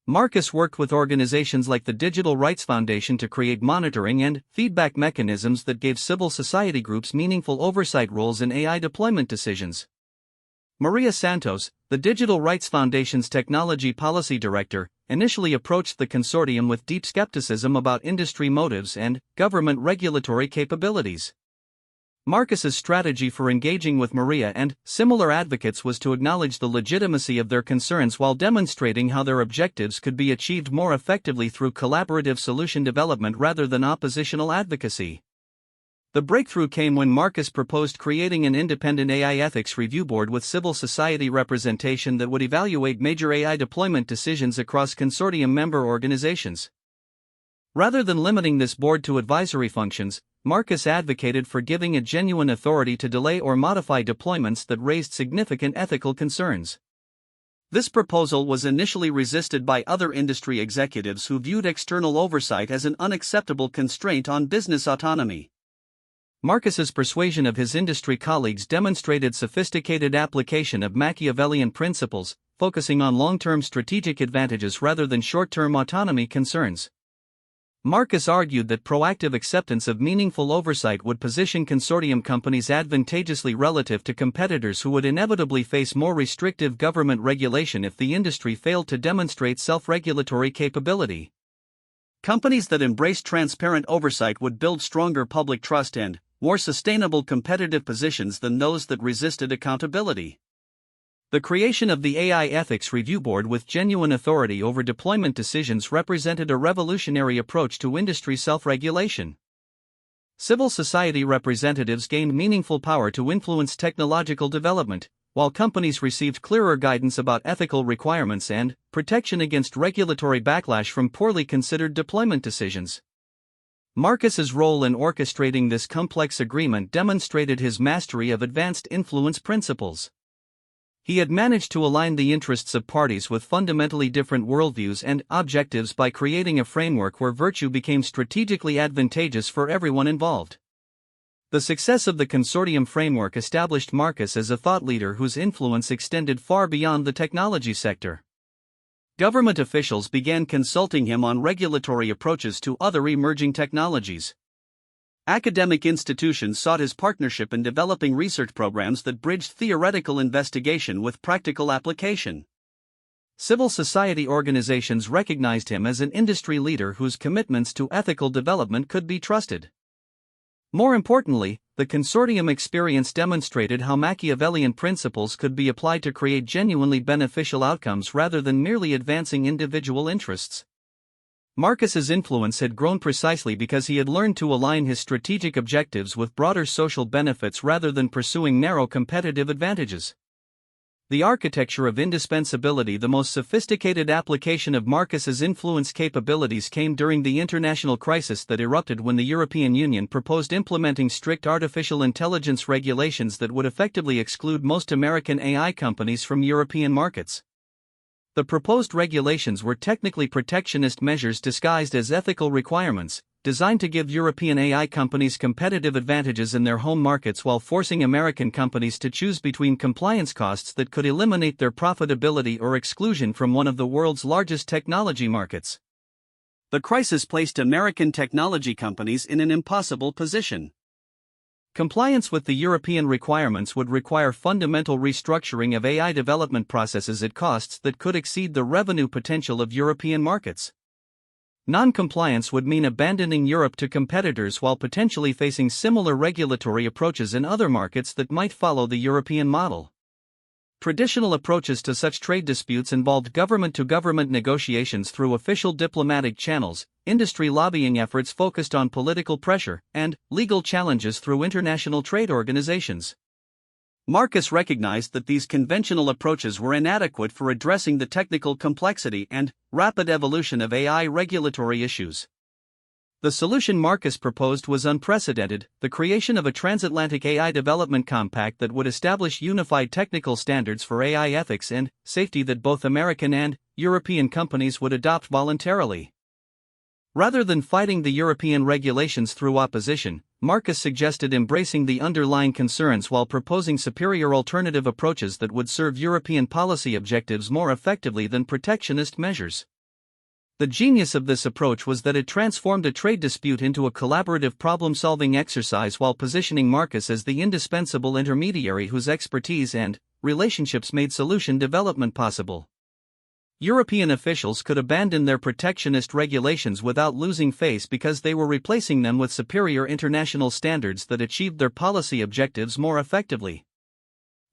S1: Marcus worked with organizations like the Digital Rights Foundation to create monitoring and feedback mechanisms that gave civil society groups meaningful oversight roles in AI deployment decisions. Maria Santos, the Digital Rights Foundation's technology policy director, initially approached the consortium with deep skepticism about industry motives and government regulatory capabilities. Marcus's strategy for engaging with Maria and similar advocates was to acknowledge the legitimacy of their concerns while demonstrating how their objectives could be achieved more effectively through collaborative solution development rather than oppositional advocacy. The breakthrough came when Marcus proposed creating an independent AI ethics review board with civil society representation that would evaluate major AI deployment decisions across consortium member organizations. Rather than limiting this board to advisory functions, Marcus advocated for giving it genuine authority to delay or modify deployments that raised significant ethical concerns. This proposal was initially resisted by other industry executives who viewed external oversight as an unacceptable constraint on business autonomy. Marcus's persuasion of his industry colleagues demonstrated sophisticated application of Machiavellian principles, focusing on long-term strategic advantages rather than short-term autonomy concerns. Marcus argued that proactive acceptance of meaningful oversight would position consortium companies advantageously relative to competitors who would inevitably face more restrictive government regulation if the industry failed to demonstrate self-regulatory capability. Companies that embraced transparent oversight would build stronger public trust and more sustainable competitive positions than those that resisted accountability. The creation of the AI Ethics Review Board with genuine authority over deployment decisions represented a revolutionary approach to industry self-regulation. Civil society representatives gained meaningful power to influence technological development, while companies received clearer guidance about ethical requirements and protection against regulatory backlash from poorly considered deployment decisions. Marcus's role in orchestrating this complex agreement demonstrated his mastery of advanced influence principles. He had managed to align the interests of parties with fundamentally different worldviews and objectives by creating a framework where virtue became strategically advantageous for everyone involved. The success of the consortium framework established Marcus as a thought leader whose influence extended far beyond the technology sector. Government officials began consulting him on regulatory approaches to other emerging technologies. Academic institutions sought his partnership in developing research programs that bridged theoretical investigation with practical application. Civil society organizations recognized him as an industry leader whose commitments to ethical development could be trusted. More importantly, the consortium experience demonstrated how Machiavellian principles could be applied to create genuinely beneficial outcomes rather than merely advancing individual interests. Marcus's influence had grown precisely because he had learned to align his strategic objectives with broader social benefits rather than pursuing narrow competitive advantages. The architecture of indispensability. The most sophisticated application of Marcus's influence capabilities came during the international crisis that erupted when the European Union proposed implementing strict artificial intelligence regulations that would effectively exclude most American AI companies from European markets. The proposed regulations were technically protectionist measures disguised as ethical requirements, designed to give European AI companies competitive advantages in their home markets while forcing American companies to choose between compliance costs that could eliminate their profitability or exclusion from one of the world's largest technology markets. The crisis placed American technology companies in an impossible position. Compliance with the European requirements would require fundamental restructuring of AI development processes at costs that could exceed the revenue potential of European markets. Non-compliance would mean abandoning Europe to competitors while potentially facing similar regulatory approaches in other markets that might follow the European model. Traditional approaches to such trade disputes involved government-to-government negotiations through official diplomatic channels, industry lobbying efforts focused on political pressure, and legal challenges through international trade organizations. Marcus recognized that these conventional approaches were inadequate for addressing the technical complexity and rapid evolution of AI regulatory issues. The solution Marcus proposed was unprecedented: the creation of a transatlantic AI development compact that would establish unified technical standards for AI ethics and safety that both American and European companies would adopt voluntarily. Rather than fighting the European regulations through opposition, Marcus suggested embracing the underlying concerns while proposing superior alternative approaches that would serve European policy objectives more effectively than protectionist measures. The genius of this approach was that it transformed a trade dispute into a collaborative problem-solving exercise while positioning Marcus as the indispensable intermediary whose expertise and relationships made solution development possible. European officials could abandon their protectionist regulations without losing face because they were replacing them with superior international standards that achieved their policy objectives more effectively.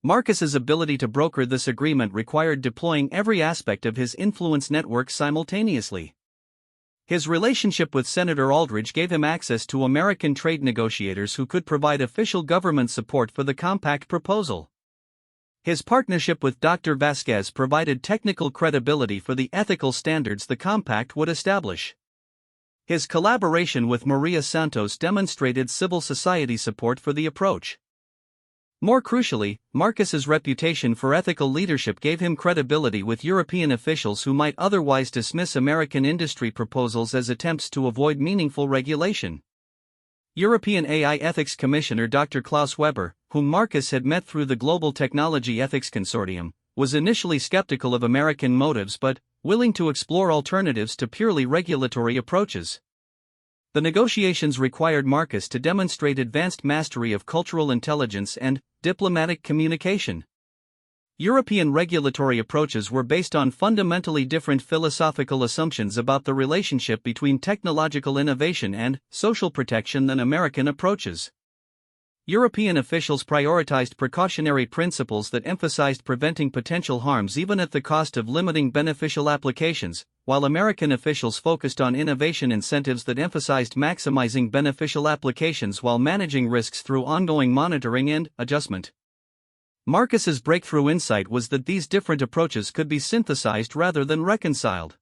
S1: Marcus's ability to broker this agreement required deploying every aspect of his influence network simultaneously. His relationship with Senator Aldridge gave him access to American trade negotiators who could provide official government support for the compact proposal. His partnership with Dr. Vasquez provided technical credibility for the ethical standards the compact would establish. His collaboration with Maria Santos demonstrated civil society support for the approach. More crucially, Marcus's reputation for ethical leadership gave him credibility with European officials who might otherwise dismiss American industry proposals as attempts to avoid meaningful regulation. European AI Ethics Commissioner Dr. Klaus Weber, whom Marcus had met through the Global Technology Ethics Consortium, was initially skeptical of American motives but willing to explore alternatives to purely regulatory approaches. The negotiations required Marcus to demonstrate advanced mastery of cultural intelligence and diplomatic communication. European regulatory approaches were based on fundamentally different philosophical assumptions about the relationship between technological innovation and social protection than American approaches. European officials prioritized precautionary principles that emphasized preventing potential harms even at the cost of limiting beneficial applications, while American officials focused on innovation incentives that emphasized maximizing beneficial applications while managing risks through ongoing monitoring and adjustment. Marcus's breakthrough insight was that these different approaches could be synthesized rather than reconciled.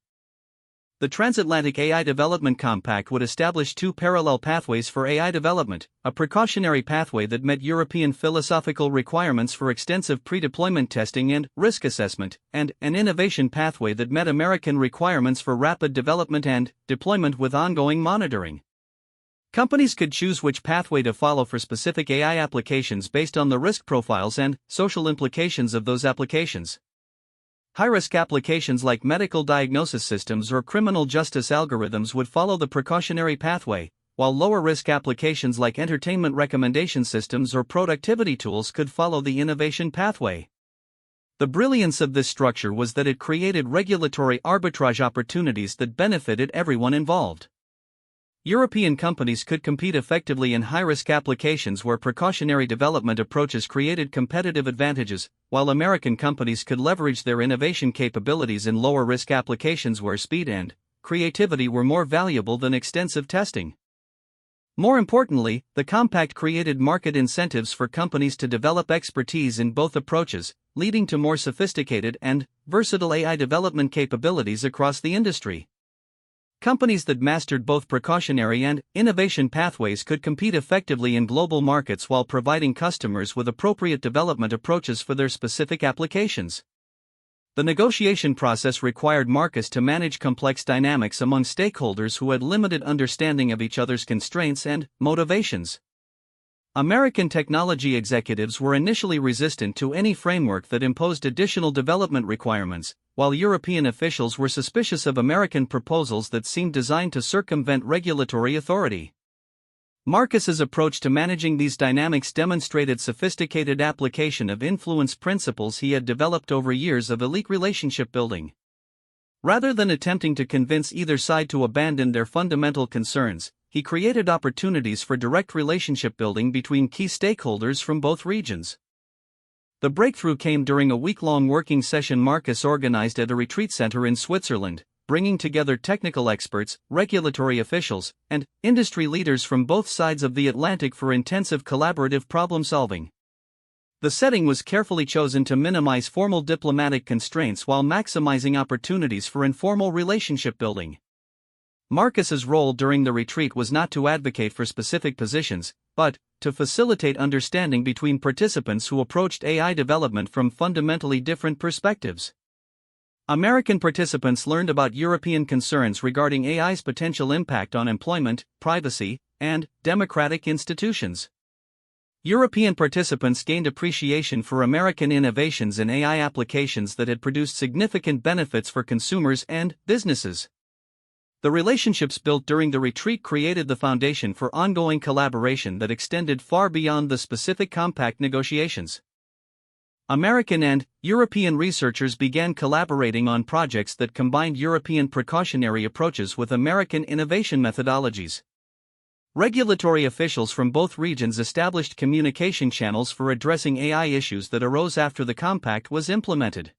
S1: The Transatlantic AI Development Compact would establish two parallel pathways for AI development, a precautionary pathway that met European philosophical requirements for extensive pre-deployment testing and risk assessment, and an innovation pathway that met American requirements for rapid development and deployment with ongoing monitoring. Companies could choose which pathway to follow for specific AI applications based on the risk profiles and social implications of those applications. High-risk applications like medical diagnosis systems or criminal justice algorithms would follow the precautionary pathway, while lower-risk applications like entertainment recommendation systems or productivity tools could follow the innovation pathway. The brilliance of this structure was that it created regulatory arbitrage opportunities that benefited everyone involved. European companies could compete effectively in high-risk applications where precautionary development approaches created competitive advantages, while American companies could leverage their innovation capabilities in lower-risk applications where speed and creativity were more valuable than extensive testing. More importantly, the compact created market incentives for companies to develop expertise in both approaches, leading to more sophisticated and versatile AI development capabilities across the industry. Companies that mastered both precautionary and innovation pathways could compete effectively in global markets while providing customers with appropriate development approaches for their specific applications. The negotiation process required Marcus to manage complex dynamics among stakeholders who had limited understanding of each other's constraints and motivations. American technology executives were initially resistant to any framework that imposed additional development requirements, while European officials were suspicious of American proposals that seemed designed to circumvent regulatory authority. Marcus's approach to managing these dynamics demonstrated sophisticated application of influence principles he had developed over years of elite relationship building. Rather than attempting to convince either side to abandon their fundamental concerns, he created opportunities for direct relationship building between key stakeholders from both regions. The breakthrough came during a week-long working session Marcus organized at a retreat center in Switzerland, bringing together technical experts, regulatory officials, and industry leaders from both sides of the Atlantic for intensive collaborative problem-solving. The setting was carefully chosen to minimize formal diplomatic constraints while maximizing opportunities for informal relationship building. Marcus's role during the retreat was not to advocate for specific positions, but to facilitate understanding between participants who approached AI development from fundamentally different perspectives. American participants learned about European concerns regarding AI's potential impact on employment, privacy, and democratic institutions. European participants gained appreciation for American innovations in AI applications that had produced significant benefits for consumers and businesses. The relationships built during the retreat created the foundation for ongoing collaboration that extended far beyond the specific compact negotiations. American and European researchers began collaborating on projects that combined European precautionary approaches with American innovation methodologies. Regulatory officials from both regions established communication channels for addressing AI issues that arose after the compact was implemented.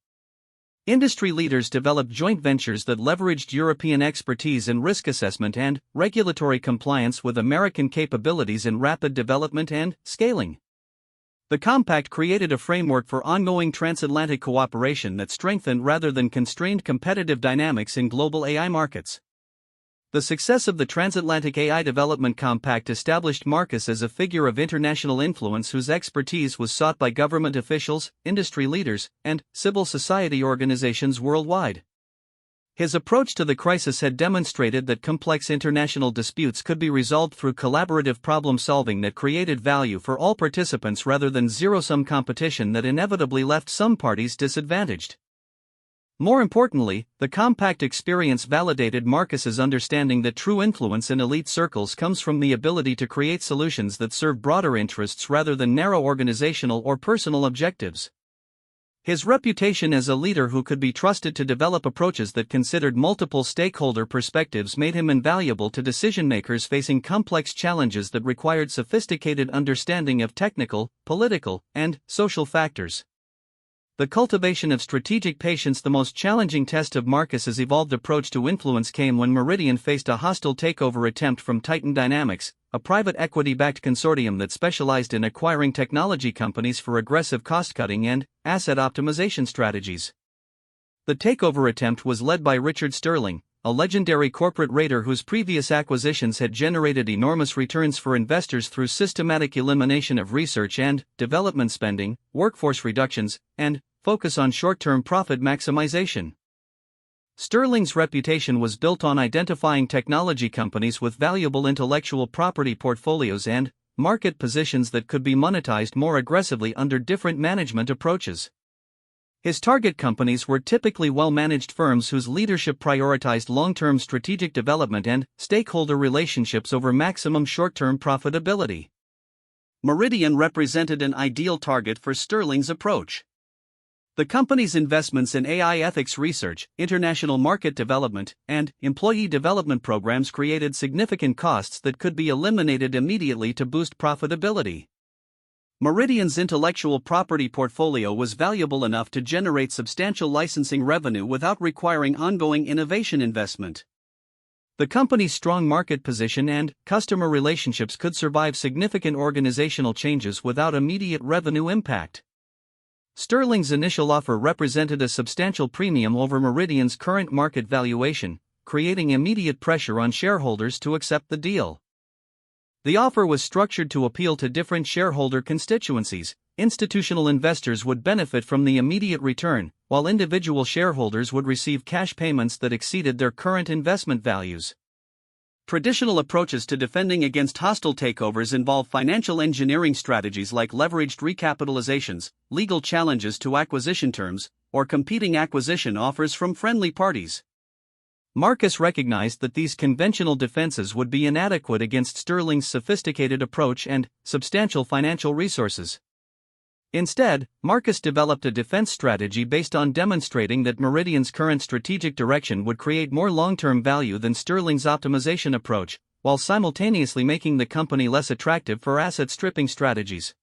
S1: Industry leaders developed joint ventures that leveraged European expertise in risk assessment and regulatory compliance with American capabilities in rapid development and scaling. The compact created a framework for ongoing transatlantic cooperation that strengthened rather than constrained competitive dynamics in global AI markets. The success of the Transatlantic AI Development Compact established Marcus as a figure of international influence whose expertise was sought by government officials, industry leaders, and civil society organizations worldwide. His approach to the crisis had demonstrated that complex international disputes could be resolved through collaborative problem-solving that created value for all participants rather than zero-sum competition that inevitably left some parties disadvantaged. More importantly, the compact experience validated Marcus's understanding that true influence in elite circles comes from the ability to create solutions that serve broader interests rather than narrow organizational or personal objectives. His reputation as a leader who could be trusted to develop approaches that considered multiple stakeholder perspectives made him invaluable to decision-makers facing complex challenges that required sophisticated understanding of technical, political, and social factors. The cultivation of strategic patience. The most challenging test of Marcus's evolved approach to influence came when Meridian faced a hostile takeover attempt from Titan Dynamics, a private equity-backed consortium that specialized in acquiring technology companies for aggressive cost-cutting and asset optimization strategies. The takeover attempt was led by Richard Sterling, a legendary corporate raider whose previous acquisitions had generated enormous returns for investors through systematic elimination of research and development spending, workforce reductions, and focus on short-term profit maximization. Sterling's reputation was built on identifying technology companies with valuable intellectual property portfolios and market positions that could be monetized more aggressively under different management approaches. His target companies were typically well-managed firms whose leadership prioritized long-term strategic development and stakeholder relationships over maximum short-term profitability. Meridian represented an ideal target for Sterling's approach. The company's investments in AI ethics research, international market development, and employee development programs created significant costs that could be eliminated immediately to boost profitability. Meridian's intellectual property portfolio was valuable enough to generate substantial licensing revenue without requiring ongoing innovation investment. The company's strong market position and customer relationships could survive significant organizational changes without immediate revenue impact. Sterling's initial offer represented a substantial premium over Meridian's current market valuation, creating immediate pressure on shareholders to accept the deal. The offer was structured to appeal to different shareholder constituencies. Institutional investors would benefit from the immediate return, while individual shareholders would receive cash payments that exceeded their current investment values. Traditional approaches to defending against hostile takeovers involve financial engineering strategies like leveraged recapitalizations, legal challenges to acquisition terms, or competing acquisition offers from friendly parties. Marcus recognized that these conventional defenses would be inadequate against Sterling's sophisticated approach and substantial financial resources. Instead, Marcus developed a defense strategy based on demonstrating that Meridian's current strategic direction would create more long-term value than Sterling's optimization approach, while simultaneously making the company less attractive for asset stripping strategies.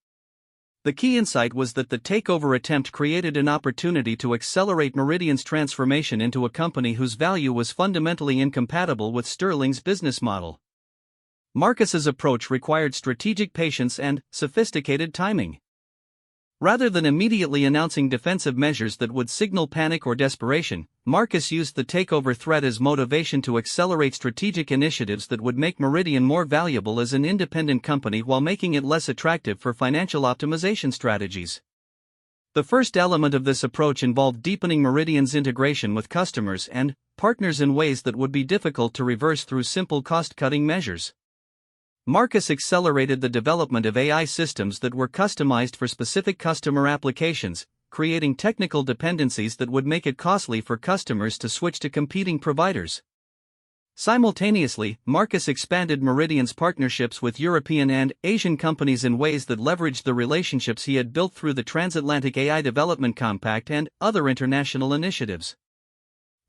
S1: The key insight was that the takeover attempt created an opportunity to accelerate Meridian's transformation into a company whose value was fundamentally incompatible with Sterling's business model. Marcus's approach required strategic patience and sophisticated timing. Rather than immediately announcing defensive measures that would signal panic or desperation, Marcus used the takeover threat as motivation to accelerate strategic initiatives that would make Meridian more valuable as an independent company while making it less attractive for financial optimization strategies. The first element of this approach involved deepening Meridian's integration with customers and partners in ways that would be difficult to reverse through simple cost-cutting measures. Marcus accelerated the development of AI systems that were customized for specific customer applications, creating technical dependencies that would make it costly for customers to switch to competing providers. Simultaneously, Marcus expanded Meridian's partnerships with European and Asian companies in ways that leveraged the relationships he had built through the Transatlantic AI Development Compact and other international initiatives.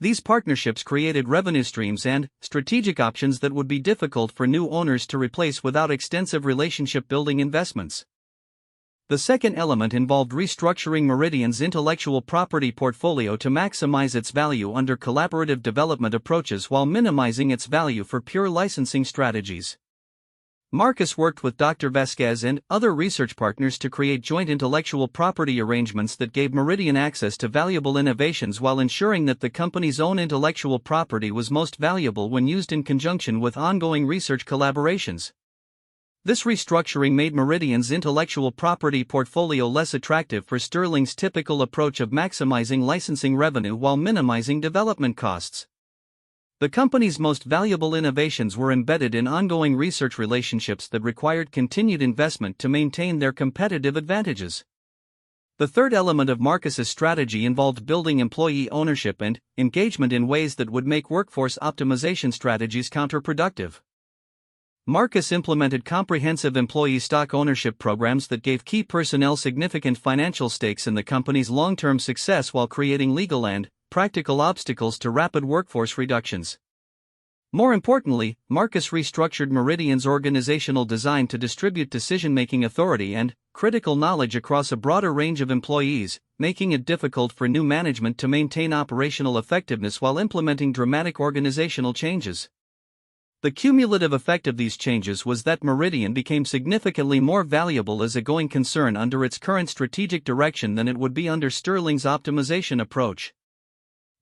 S1: These partnerships created revenue streams and strategic options that would be difficult for new owners to replace without extensive relationship-building investments. The second element involved restructuring Meridian's intellectual property portfolio to maximize its value under collaborative development approaches while minimizing its value for pure licensing strategies. Marcus worked with Dr. Vasquez and other research partners to create joint intellectual property arrangements that gave Meridian access to valuable innovations while ensuring that the company's own intellectual property was most valuable when used in conjunction with ongoing research collaborations. This restructuring made Meridian's intellectual property portfolio less attractive for Sterling's typical approach of maximizing licensing revenue while minimizing development costs. The company's most valuable innovations were embedded in ongoing research relationships that required continued investment to maintain their competitive advantages. The third element of Marcus's strategy involved building employee ownership and engagement in ways that would make workforce optimization strategies counterproductive. Marcus implemented comprehensive employee stock ownership programs that gave key personnel significant financial stakes in the company's long-term success while creating legal and practical obstacles to rapid workforce reductions. More importantly, Marcus restructured Meridian's organizational design to distribute decision-making authority and critical knowledge across a broader range of employees, making it difficult for new management to maintain operational effectiveness while implementing dramatic organizational changes. The cumulative effect of these changes was that Meridian became significantly more valuable as a going concern under its current strategic direction than it would be under Sterling's optimization approach.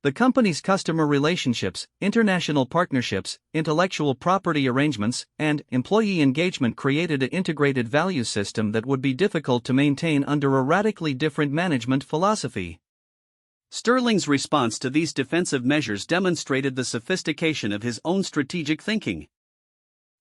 S1: The company's customer relationships, international partnerships, intellectual property arrangements, and employee engagement created an integrated value system that would be difficult to maintain under a radically different management philosophy. Sterling's response to these defensive measures demonstrated the sophistication of his own strategic thinking.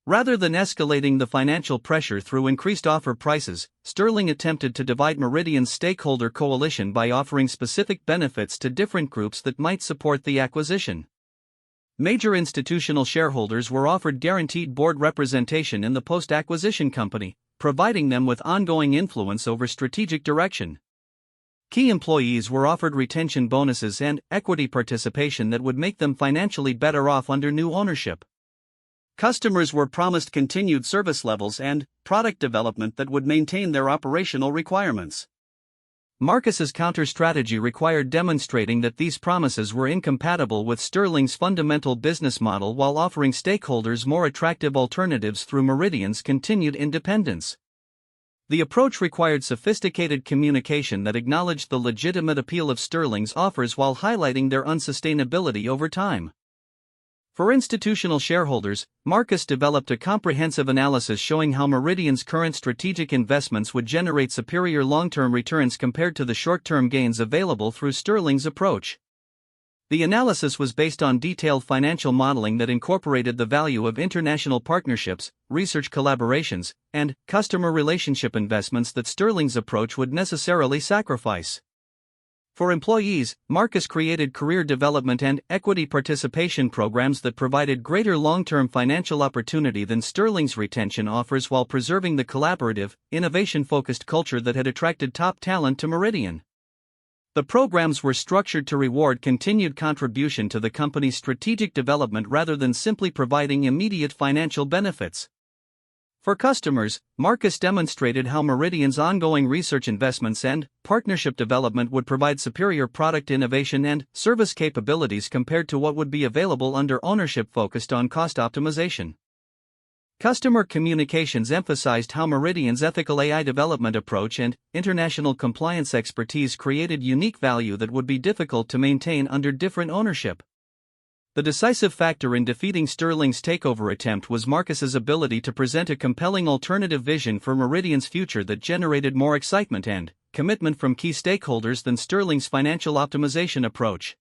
S1: Rather than escalating the financial pressure through increased offer prices, Sterling attempted to divide Meridian's stakeholder coalition by offering specific benefits to different groups that might support the acquisition. Major institutional shareholders were offered guaranteed board representation in the post-acquisition company, providing them with ongoing influence over strategic direction. Key employees were offered retention bonuses and equity participation that would make them financially better off under new ownership. Customers were promised continued service levels and product development that would maintain their operational requirements. Marcus's counter-strategy required demonstrating that these promises were incompatible with Sterling's fundamental business model while offering stakeholders more attractive alternatives through Meridian's continued independence. The approach required sophisticated communication that acknowledged the legitimate appeal of Sterling's offers while highlighting their unsustainability over time. For institutional shareholders, Marcus developed a comprehensive analysis showing how Meridian's current strategic investments would generate superior long-term returns compared to the short-term gains available through Sterling's approach. The analysis was based on detailed financial modeling that incorporated the value of international partnerships, research collaborations, and customer relationship investments that Sterling's approach would necessarily sacrifice. For employees, Marcus created career development and equity participation programs that provided greater long-term financial opportunity than Sterling's retention offers while preserving the collaborative, innovation-focused culture that had attracted top talent to Meridian. The programs were structured to reward continued contribution to the company's strategic development rather than simply providing immediate financial benefits. For customers, Marcus demonstrated how Meridian's ongoing research investments and partnership development would provide superior product innovation and service capabilities compared to what would be available under ownership focused on cost optimization. Customer communications emphasized how Meridian's ethical AI development approach and international compliance expertise created unique value that would be difficult to maintain under different ownership. The decisive factor in defeating Sterling's takeover attempt was Marcus's ability to present a compelling alternative vision for Meridian's future that generated more excitement and commitment from key stakeholders than Sterling's financial optimization approach.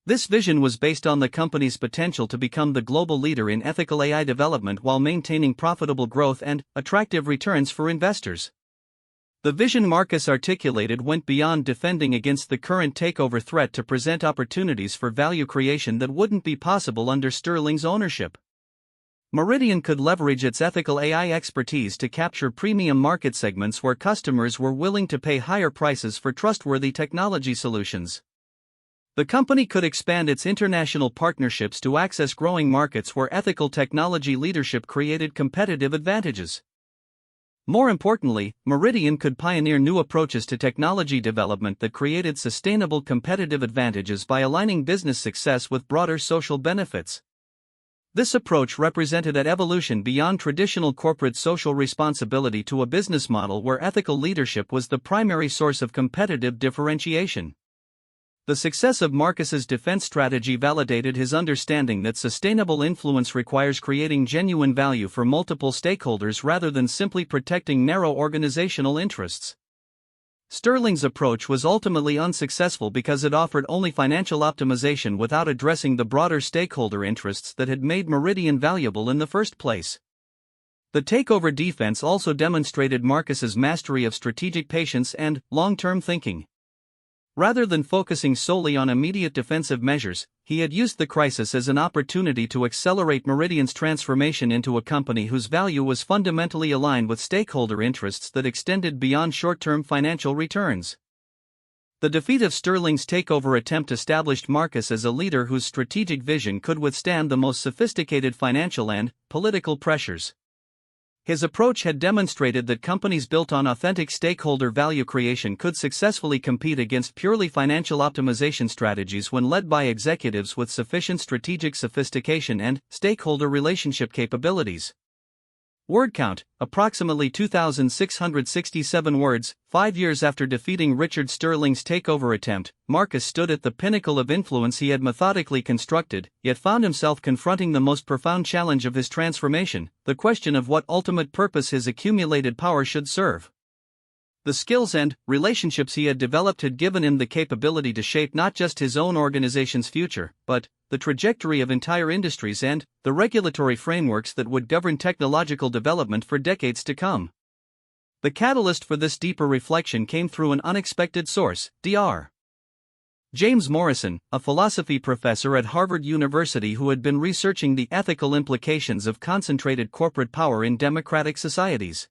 S1: This vision was based on the company's potential to become the global leader in ethical AI development while maintaining profitable growth and attractive returns for investors. The vision Marcus articulated went beyond defending against the current takeover threat to present opportunities for value creation that wouldn't be possible under Sterling's ownership. Meridian could leverage its ethical AI expertise to capture premium market segments where customers were willing to pay higher prices for trustworthy technology solutions. The company could expand its international partnerships to access growing markets where ethical technology leadership created competitive advantages. More importantly, Meridian could pioneer new approaches to technology development that created sustainable competitive advantages by aligning business success with broader social benefits. This approach represented an evolution beyond traditional corporate social responsibility to a business model where ethical leadership was the primary source of competitive differentiation. The success of Marcus's defense strategy validated his understanding that sustainable influence requires creating genuine value for multiple stakeholders rather than simply protecting narrow organizational interests. Sterling's approach was ultimately unsuccessful because it offered only financial optimization without addressing the broader stakeholder interests that had made Meridian valuable in the first place. The takeover defense also demonstrated Marcus's mastery of strategic patience and long-term thinking. Rather than focusing solely on immediate defensive measures, he had used the crisis as an opportunity to accelerate Meridian's transformation into a company whose value was fundamentally aligned with stakeholder interests that extended beyond short-term financial returns. The defeat of Sterling's takeover attempt established Marcus as a leader whose strategic vision could withstand the most sophisticated financial and political pressures. His approach had demonstrated that companies built on authentic stakeholder value creation could successfully compete against purely financial optimization strategies when led by executives with sufficient strategic sophistication and stakeholder relationship capabilities. Word count, approximately 2,667 words. 5 years after defeating Richard Sterling's takeover attempt, Marcus stood at the pinnacle of influence he had methodically constructed, yet found himself confronting the most profound challenge of his transformation, the question of what ultimate purpose his accumulated power should serve. The skills and relationships he had developed had given him the capability to shape not just his own organization's future, but the trajectory of entire industries and the regulatory frameworks that would govern technological development for decades to come. The catalyst for this deeper reflection came through an unexpected source, Dr. James Morrison, a philosophy professor at Harvard University who had been researching the ethical implications of concentrated corporate power in democratic societies.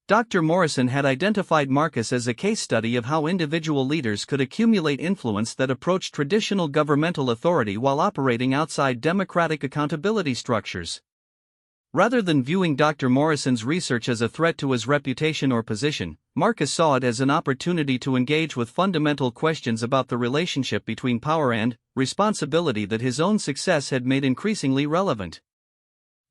S1: Dr. Morrison had identified Marcus as a case study of how individual leaders could accumulate influence that approached traditional governmental authority while operating outside democratic accountability structures. Rather than viewing Dr. Morrison's research as a threat to his reputation or position, Marcus saw it as an opportunity to engage with fundamental questions about the relationship between power and responsibility that his own success had made increasingly relevant.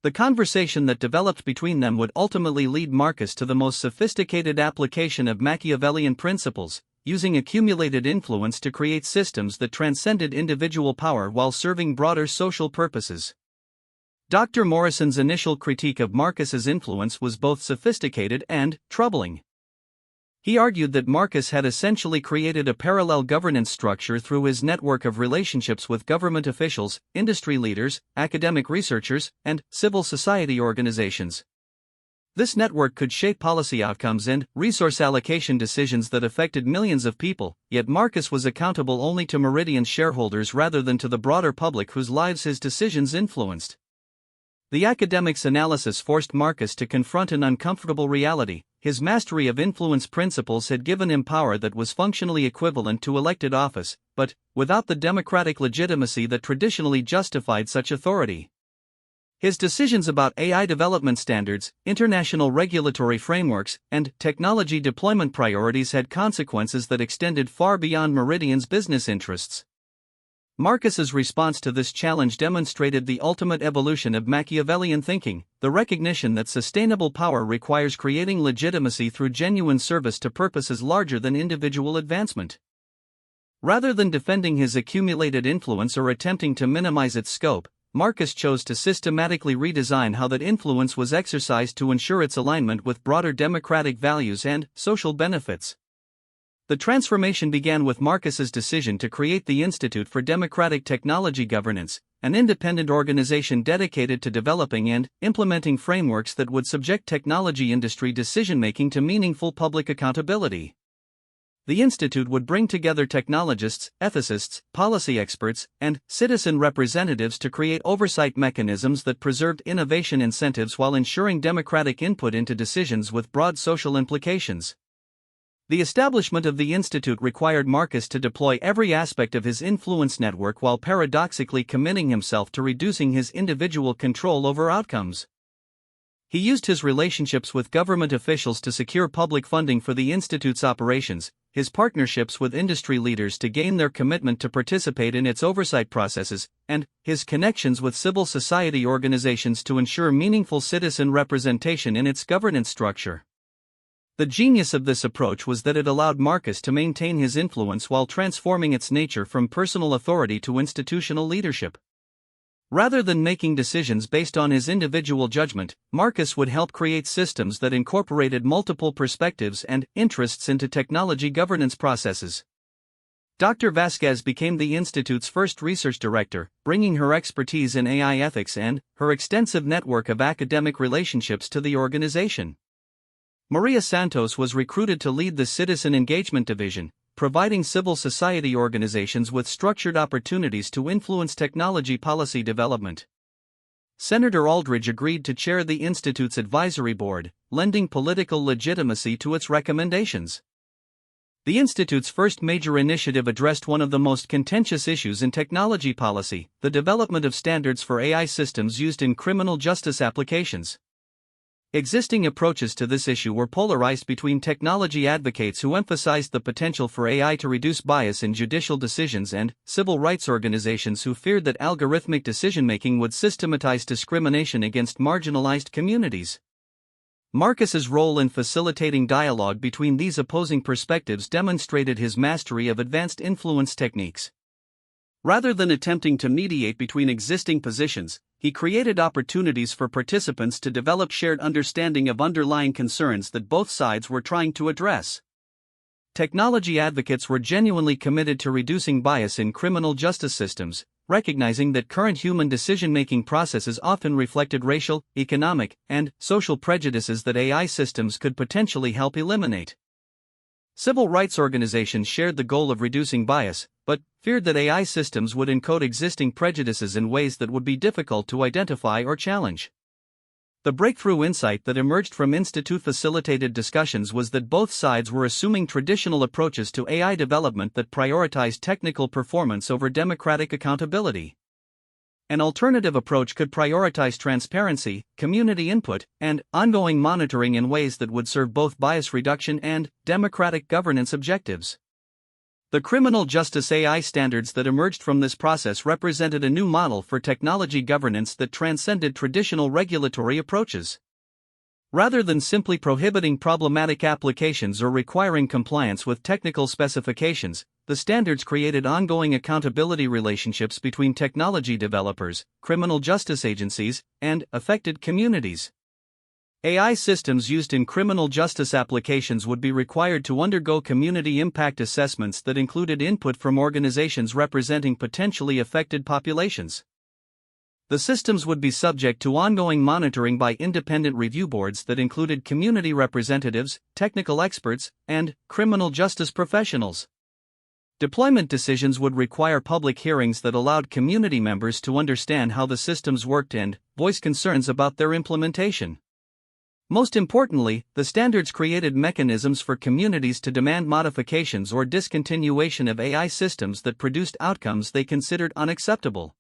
S1: The conversation that developed between them would ultimately lead Marcus to the most sophisticated application of Machiavellian principles, using accumulated influence to create systems that transcended individual power while serving broader social purposes. Dr. Morrison's initial critique of Marcus's influence was both sophisticated and troubling. He argued that Marcus had essentially created a parallel governance structure through his network of relationships with government officials, industry leaders, academic researchers, and civil society organizations. This network could shape policy outcomes and resource allocation decisions that affected millions of people, yet Marcus was accountable only to Meridian's shareholders rather than to the broader public whose lives his decisions influenced. The academic's analysis forced Marcus to confront an uncomfortable reality. His mastery of influence principles had given him power that was functionally equivalent to elected office, but without the democratic legitimacy that traditionally justified such authority. His decisions about AI development standards, international regulatory frameworks, and technology deployment priorities had consequences that extended far beyond Meridian's business interests. Marcus's response to this challenge demonstrated the ultimate evolution of Machiavellian thinking, the recognition that sustainable power requires creating legitimacy through genuine service to purposes larger than individual advancement. Rather than defending his accumulated influence or attempting to minimize its scope, Marcus chose to systematically redesign how that influence was exercised to ensure its alignment with broader democratic values and social benefits. The transformation began with Marcus's decision to create the Institute for Democratic Technology Governance, an independent organization dedicated to developing and implementing frameworks that would subject technology industry decision-making to meaningful public accountability. The institute would bring together technologists, ethicists, policy experts, and citizen representatives to create oversight mechanisms that preserved innovation incentives while ensuring democratic input into decisions with broad social implications. The establishment of the institute required Marcus to deploy every aspect of his influence network while paradoxically committing himself to reducing his individual control over outcomes. He used his relationships with government officials to secure public funding for the institute's operations, his partnerships with industry leaders to gain their commitment to participate in its oversight processes, and his connections with civil society organizations to ensure meaningful citizen representation in its governance structure. The genius of this approach was that it allowed Marcus to maintain his influence while transforming its nature from personal authority to institutional leadership. Rather than making decisions based on his individual judgment, Marcus would help create systems that incorporated multiple perspectives and interests into technology governance processes. Dr. Vasquez became the Institute's first research director, bringing her expertise in AI ethics and her extensive network of academic relationships to the organization. Maria Santos was recruited to lead the Citizen Engagement Division, providing civil society organizations with structured opportunities to influence technology policy development. Senator Aldridge agreed to chair the Institute's advisory board, lending political legitimacy to its recommendations. The Institute's first major initiative addressed one of the most contentious issues in technology policy, the development of standards for AI systems used in criminal justice applications. Existing approaches to this issue were polarized between technology advocates who emphasized the potential for AI to reduce bias in judicial decisions and civil rights organizations who feared that algorithmic decision-making would systematize discrimination against marginalized communities. Marcus's role in facilitating dialogue between these opposing perspectives demonstrated his mastery of advanced influence techniques. Rather than attempting to mediate between existing positions, he created opportunities for participants to develop shared understanding of underlying concerns that both sides were trying to address. Technology advocates were genuinely committed to reducing bias in criminal justice systems, recognizing that current human decision-making processes often reflected racial, economic, and social prejudices that AI systems could potentially help eliminate. Civil rights organizations shared the goal of reducing bias, but feared that AI systems would encode existing prejudices in ways that would be difficult to identify or challenge. The breakthrough insight that emerged from institute-facilitated discussions was that both sides were assuming traditional approaches to AI development that prioritized technical performance over democratic accountability. An alternative approach could prioritize transparency, community input, and ongoing monitoring in ways that would serve both bias reduction and democratic governance objectives. The criminal justice AI standards that emerged from this process represented a new model for technology governance that transcended traditional regulatory approaches. Rather than simply prohibiting problematic applications or requiring compliance with technical specifications, the standards created ongoing accountability relationships between technology developers, criminal justice agencies, and affected communities. AI systems used in criminal justice applications would be required to undergo community impact assessments that included input from organizations representing potentially affected populations. The systems would be subject to ongoing monitoring by independent review boards that included community representatives, technical experts, and criminal justice professionals. Deployment decisions would require public hearings that allowed community members to understand how the systems worked and voice concerns about their implementation. Most importantly, the standards created mechanisms for communities to demand modifications or discontinuation of AI systems that produced outcomes they considered unacceptable.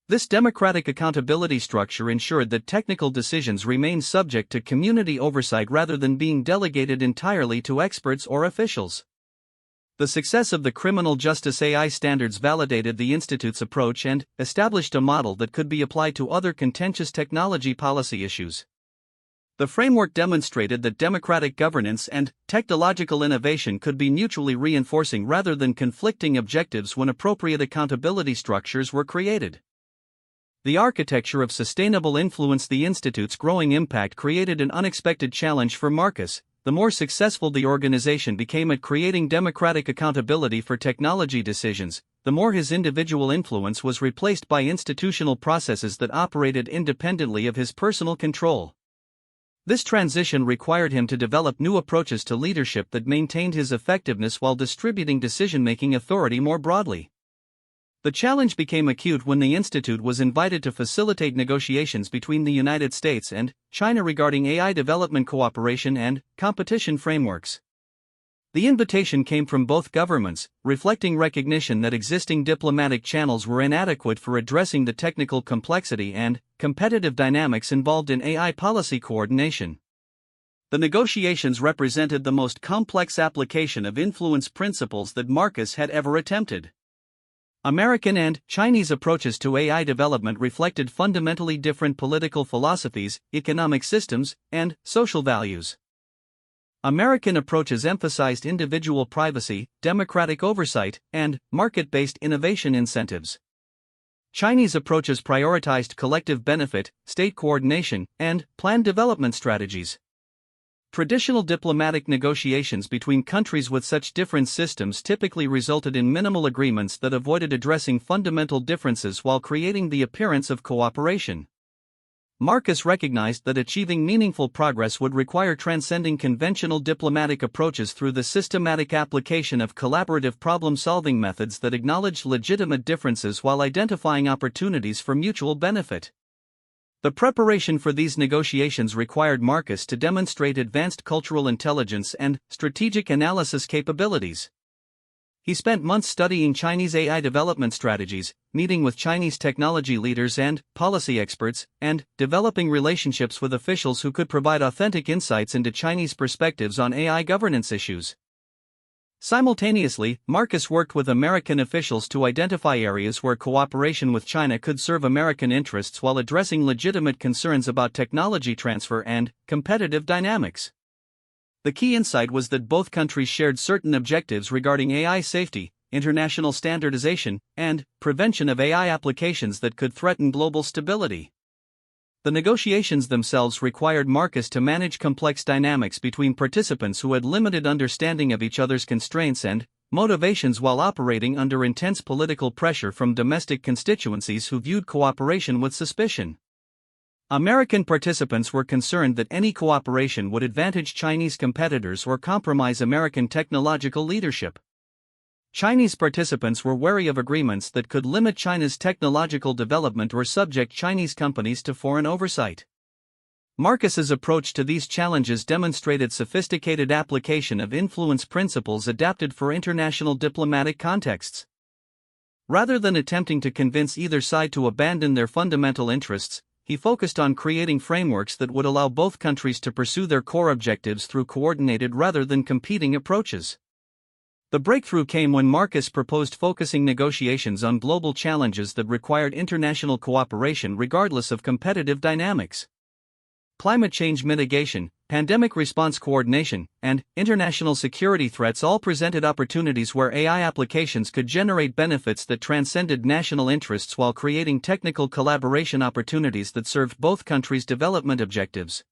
S1: This democratic accountability structure ensured that technical decisions remained subject to community oversight rather than being delegated entirely to experts or officials. The success of the criminal justice AI standards validated the Institute's approach and established a model that could be applied to other contentious technology policy issues. The framework demonstrated that democratic governance and technological innovation could be mutually reinforcing rather than conflicting objectives when appropriate accountability structures were created. The architecture of sustainable influence. The Institute's growing impact created an unexpected challenge for Marcus, the more successful the organization became at creating democratic accountability for technology decisions, the more his individual influence was replaced by institutional processes that operated independently of his personal control. This transition required him to develop new approaches to leadership that maintained his effectiveness while distributing decision-making authority more broadly. The challenge became acute when the Institute was invited to facilitate negotiations between the United States and China regarding AI development cooperation and competition frameworks. The invitation came from both governments, reflecting recognition that existing diplomatic channels were inadequate for addressing the technical complexity and competitive dynamics involved in AI policy coordination. The negotiations represented the most complex application of influence principles that Marcus had ever attempted. American and Chinese approaches to AI development reflected fundamentally different political philosophies, economic systems, and social values. American approaches emphasized individual privacy, democratic oversight, and market-based innovation incentives. Chinese approaches prioritized collective benefit, state coordination, and planned development strategies. Traditional diplomatic negotiations between countries with such different systems typically resulted in minimal agreements that avoided addressing fundamental differences while creating the appearance of cooperation. Marcus recognized that achieving meaningful progress would require transcending conventional diplomatic approaches through the systematic application of collaborative problem-solving methods that acknowledged legitimate differences while identifying opportunities for mutual benefit. The preparation for these negotiations required Marcus to demonstrate advanced cultural intelligence and strategic analysis capabilities. He spent months studying Chinese AI development strategies, meeting with Chinese technology leaders and policy experts, and developing relationships with officials who could provide authentic insights into Chinese perspectives on AI governance issues. Simultaneously, Marcus worked with American officials to identify areas where cooperation with China could serve American interests while addressing legitimate concerns about technology transfer and competitive dynamics. The key insight was that both countries shared certain objectives regarding AI safety, international standardization, and prevention of AI applications that could threaten global stability. The negotiations themselves required Marcus to manage complex dynamics between participants who had limited understanding of each other's constraints and motivations while operating under intense political pressure from domestic constituencies who viewed cooperation with suspicion. American participants were concerned that any cooperation would advantage Chinese competitors or compromise American technological leadership. Chinese participants were wary of agreements that could limit China's technological development or subject Chinese companies to foreign oversight. Marcus's approach to these challenges demonstrated sophisticated application of influence principles adapted for international diplomatic contexts. Rather than attempting to convince either side to abandon their fundamental interests, he focused on creating frameworks that would allow both countries to pursue their core objectives through coordinated rather than competing approaches. The breakthrough came when Marcus proposed focusing negotiations on global challenges that required international cooperation regardless of competitive dynamics. Climate change mitigation, pandemic response coordination, and international security threats all presented opportunities where AI applications could generate benefits that transcended national interests while creating technical collaboration opportunities that served both countries' development objectives.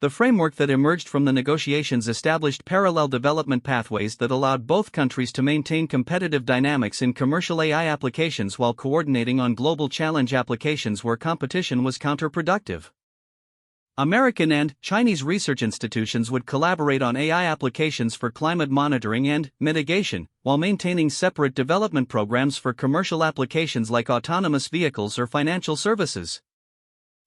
S1: The framework that emerged from the negotiations established parallel development pathways that allowed both countries to maintain competitive dynamics in commercial AI applications while coordinating on global challenge applications where competition was counterproductive. American and Chinese research institutions would collaborate on AI applications for climate monitoring and mitigation, while maintaining separate development programs for commercial applications like autonomous vehicles or financial services.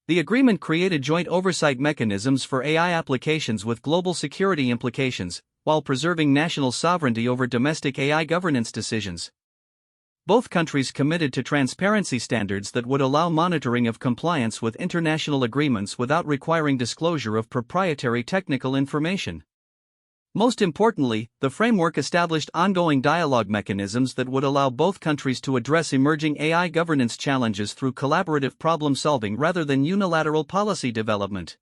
S1: The agreement created joint oversight mechanisms for AI applications with global security implications, while preserving national sovereignty over domestic AI governance decisions. Both countries committed to transparency standards that would allow monitoring of compliance with international agreements without requiring disclosure of proprietary technical information. Most importantly, the framework established ongoing dialogue mechanisms that would allow both countries to address emerging AI governance challenges through collaborative problem-solving rather than unilateral policy development.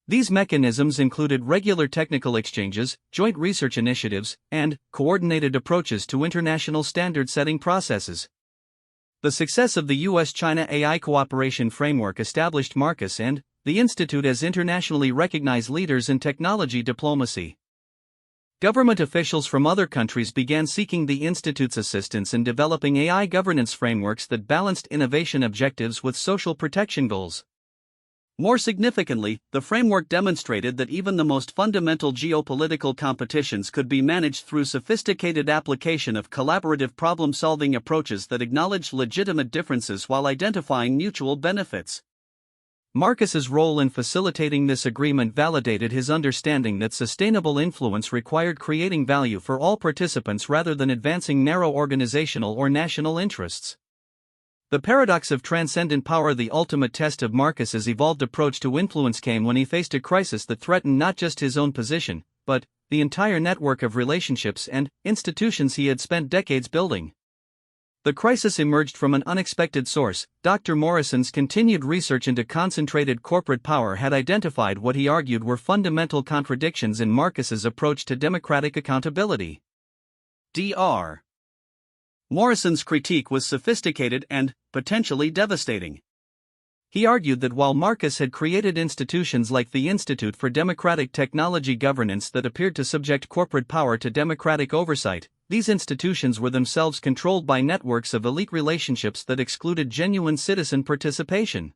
S1: These mechanisms included regular technical exchanges, joint research initiatives, and coordinated approaches to international standard-setting processes. The success of the U.S.-China AI cooperation framework established Marcus and the Institute as internationally recognized leaders in technology diplomacy. Government officials from other countries began seeking the Institute's assistance in developing AI governance frameworks that balanced innovation objectives with social protection goals. More significantly, the framework demonstrated that even the most fundamental geopolitical competitions could be managed through sophisticated application of collaborative problem-solving approaches that acknowledged legitimate differences while identifying mutual benefits. Marcus's role in facilitating this agreement validated his understanding that sustainable influence required creating value for all participants rather than advancing narrow organizational or national interests. The paradox of transcendent power. The ultimate test of Marcus's evolved approach to influence came when he faced a crisis that threatened not just his own position, but the entire network of relationships and institutions he had spent decades building. The crisis emerged from an unexpected source. Dr. Morrison's continued research into concentrated corporate power had identified what he argued were fundamental contradictions in Marcus's approach to democratic accountability. Dr. Morrison's critique was sophisticated and potentially devastating. He argued that while Marcus had created institutions like the Institute for Democratic Technology Governance that appeared to subject corporate power to democratic oversight, these institutions were themselves controlled by networks of elite relationships that excluded genuine citizen participation.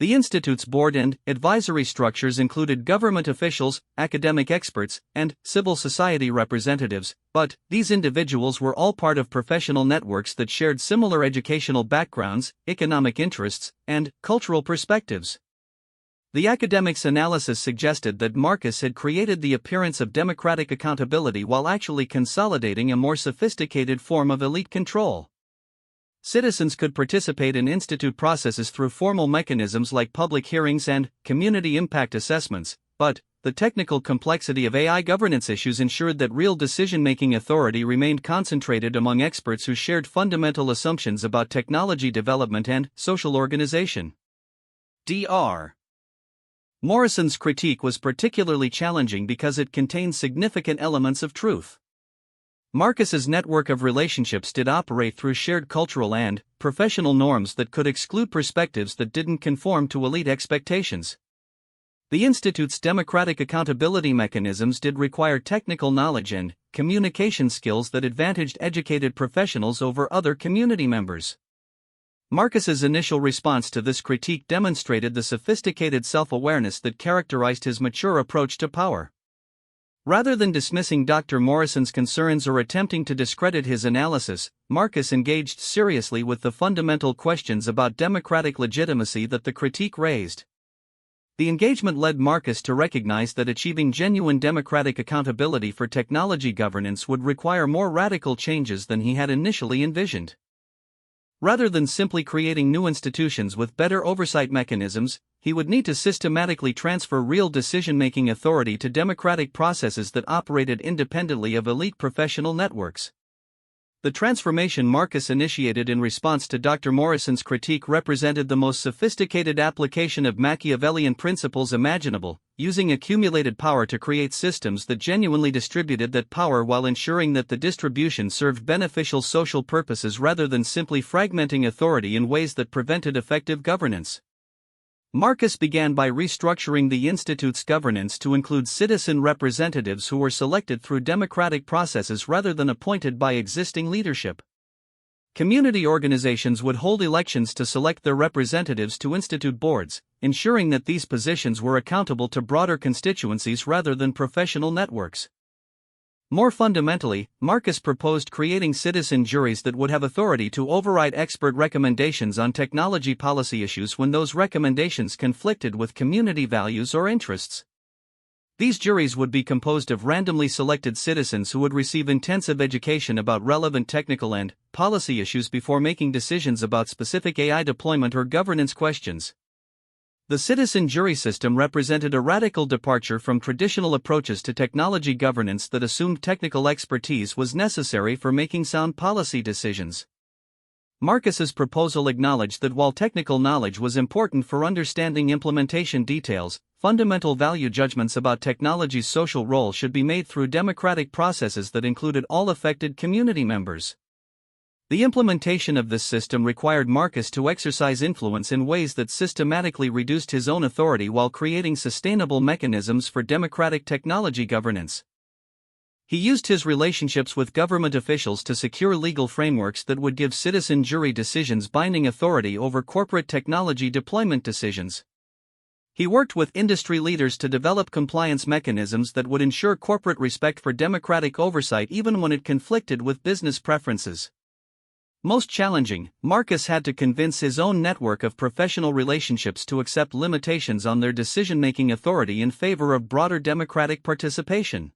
S1: The Institute's board and advisory structures included government officials, academic experts, and civil society representatives, but these individuals were all part of professional networks that shared similar educational backgrounds, economic interests, and cultural perspectives. The academics' analysis suggested that Marcus had created the appearance of democratic accountability while actually consolidating a more sophisticated form of elite control. Citizens could participate in institute processes through formal mechanisms like public hearings and community impact assessments, but the technical complexity of AI governance issues ensured that real decision-making authority remained concentrated among experts who shared fundamental assumptions about technology development and social organization. Dr. Morrison's critique was particularly challenging because it contained significant elements of truth. Marcus's network of relationships did operate through shared cultural and professional norms that could exclude perspectives that didn't conform to elite expectations. The Institute's democratic accountability mechanisms did require technical knowledge and communication skills that advantaged educated professionals over other community members. Marcus's initial response to this critique demonstrated the sophisticated self-awareness that characterized his mature approach to power. Rather than dismissing Dr. Morrison's concerns or attempting to discredit his analysis, Marcus engaged seriously with the fundamental questions about democratic legitimacy that the critique raised. The engagement led Marcus to recognize that achieving genuine democratic accountability for technology governance would require more radical changes than he had initially envisioned. Rather than simply creating new institutions with better oversight mechanisms, he would need to systematically transfer real decision-making authority to democratic processes that operated independently of elite professional networks. The transformation Marcus initiated in response to Dr. Morrison's critique represented the most sophisticated application of Machiavellian principles imaginable, using accumulated power to create systems that genuinely distributed that power while ensuring that the distribution served beneficial social purposes rather than simply fragmenting authority in ways that prevented effective governance. Marcus began by restructuring the Institute's governance to include citizen representatives who were selected through democratic processes rather than appointed by existing leadership. Community organizations would hold elections to select their representatives to Institute boards, ensuring that these positions were accountable to broader constituencies rather than professional networks. More fundamentally, Marcus proposed creating citizen juries that would have authority to override expert recommendations on technology policy issues when those recommendations conflicted with community values or interests. These juries would be composed of randomly selected citizens who would receive intensive education about relevant technical and policy issues before making decisions about specific AI deployment or governance questions. The citizen jury system represented a radical departure from traditional approaches to technology governance that assumed technical expertise was necessary for making sound policy decisions. Marcus's proposal acknowledged that while technical knowledge was important for understanding implementation details, fundamental value judgments about technology's social role should be made through democratic processes that included all affected community members. The implementation of this system required Marcus to exercise influence in ways that systematically reduced his own authority while creating sustainable mechanisms for democratic technology governance. He used his relationships with government officials to secure legal frameworks that would give citizen jury decisions binding authority over corporate technology deployment decisions. He worked with industry leaders to develop compliance mechanisms that would ensure corporate respect for democratic oversight even when it conflicted with business preferences. Most challenging, Marcus had to convince his own network of professional relationships to accept limitations on their decision-making authority in favor of broader democratic participation.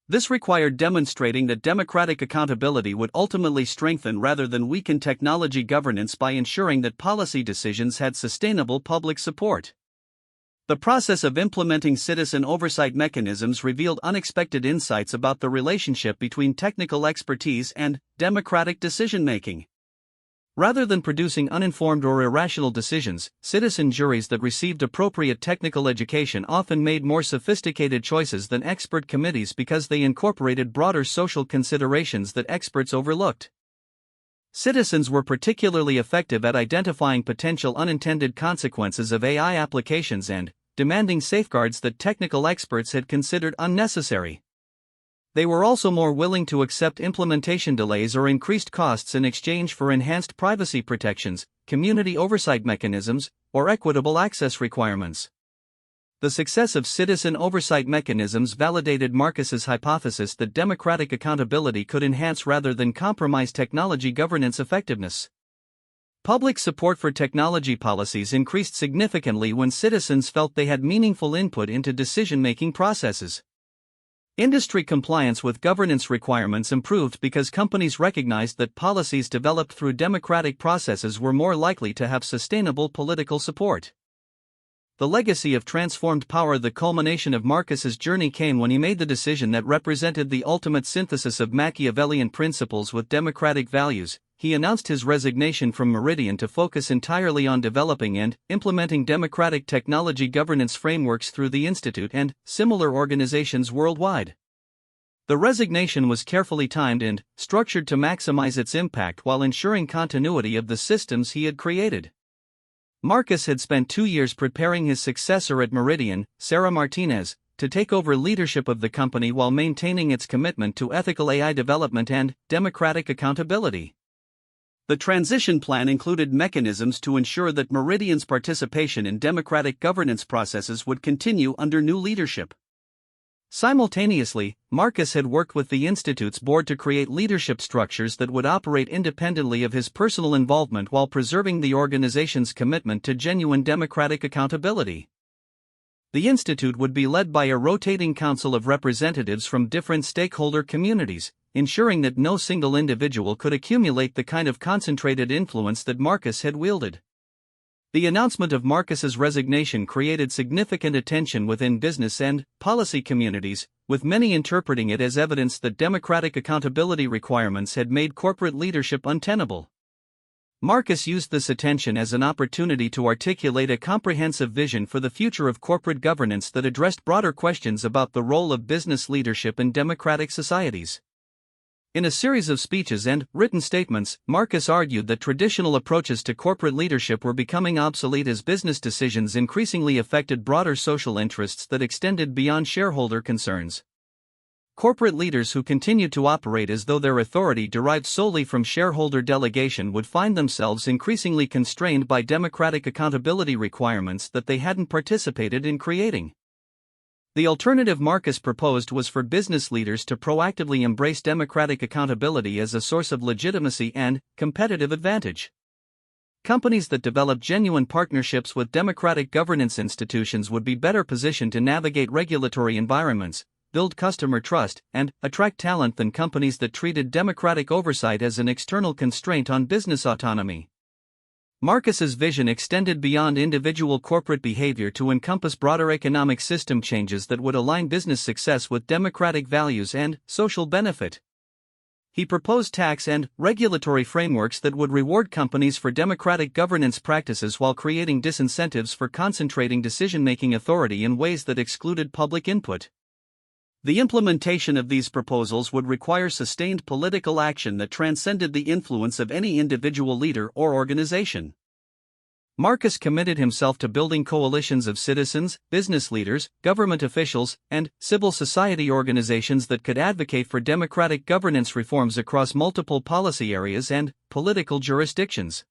S1: This required demonstrating that democratic accountability would ultimately strengthen rather than weaken technology governance by ensuring that policy decisions had sustainable public support. The process of implementing citizen oversight mechanisms revealed unexpected insights about the relationship between technical expertise and democratic decision-making. Rather than producing uninformed or irrational decisions, citizen juries that received appropriate technical education often made more sophisticated choices than expert committees because they incorporated broader social considerations that experts overlooked. Citizens were particularly effective at identifying potential unintended consequences of AI applications and demanding safeguards that technical experts had considered unnecessary. They were also more willing to accept implementation delays or increased costs in exchange for enhanced privacy protections, community oversight mechanisms, or equitable access requirements. The success of citizen oversight mechanisms validated Marcus's hypothesis that democratic accountability could enhance rather than compromise technology governance effectiveness. Public support for technology policies increased significantly when citizens felt they had meaningful input into decision-making processes. Industry compliance with governance requirements improved because companies recognized that policies developed through democratic processes were more likely to have sustainable political support. The legacy of transformed power. The culmination of Marcus's journey came when he made the decision that represented the ultimate synthesis of Machiavellian principles with democratic values. He announced his resignation from Meridian to focus entirely on developing and implementing democratic technology governance frameworks through the Institute and similar organizations worldwide. The resignation was carefully timed and structured to maximize its impact while ensuring continuity of the systems he had created. Marcus had spent 2 years preparing his successor at Meridian, Sarah Martinez, to take over leadership of the company while maintaining its commitment to ethical AI development and democratic accountability. The transition plan included mechanisms to ensure that Meridian's participation in democratic governance processes would continue under new leadership. Simultaneously, Marcus had worked with the Institute's board to create leadership structures that would operate independently of his personal involvement while preserving the organization's commitment to genuine democratic accountability. The Institute would be led by a rotating council of representatives from different stakeholder communities, ensuring that no single individual could accumulate the kind of concentrated influence that Marcus had wielded. The announcement of Marcus's resignation created significant attention within business and policy communities, with many interpreting it as evidence that democratic accountability requirements had made corporate leadership untenable. Marcus used this attention as an opportunity to articulate a comprehensive vision for the future of corporate governance that addressed broader questions about the role of business leadership in democratic societies. In a series of speeches and written statements, Marcus argued that traditional approaches to corporate leadership were becoming obsolete as business decisions increasingly affected broader social interests that extended beyond shareholder concerns. Corporate leaders who continued to operate as though their authority derived solely from shareholder delegation would find themselves increasingly constrained by democratic accountability requirements that they hadn't participated in creating. The alternative Marcus proposed was for business leaders to proactively embrace democratic accountability as a source of legitimacy and competitive advantage. Companies that develop genuine partnerships with democratic governance institutions would be better positioned to navigate regulatory environments, build customer trust, and attract talent than companies that treated democratic oversight as an external constraint on business autonomy. Marcus's vision extended beyond individual corporate behavior to encompass broader economic system changes that would align business success with democratic values and social benefit. He proposed tax and regulatory frameworks that would reward companies for democratic governance practices while creating disincentives for concentrating decision-making authority in ways that excluded public input. The implementation of these proposals would require sustained political action that transcended the influence of any individual leader or organization. Marcus committed himself to building coalitions of citizens, business leaders, government officials, and civil society organizations that could advocate for democratic governance reforms across multiple policy areas and political jurisdictions.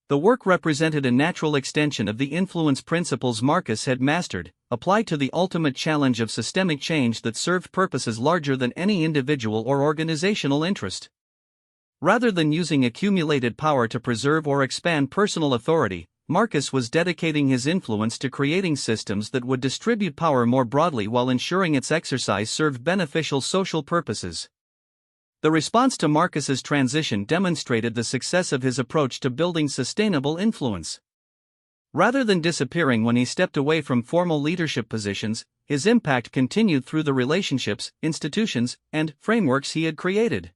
S1: The work represented a natural extension of the influence principles Marcus had mastered, applied to the ultimate challenge of systemic change that served purposes larger than any individual or organizational interest. Rather than using accumulated power to preserve or expand personal authority, Marcus was dedicating his influence to creating systems that would distribute power more broadly while ensuring its exercise served beneficial social purposes. The response to Marcus's transition demonstrated the success of his approach to building sustainable influence. Rather than disappearing when he stepped away from formal leadership positions, his impact continued through the relationships, institutions, and frameworks he had created.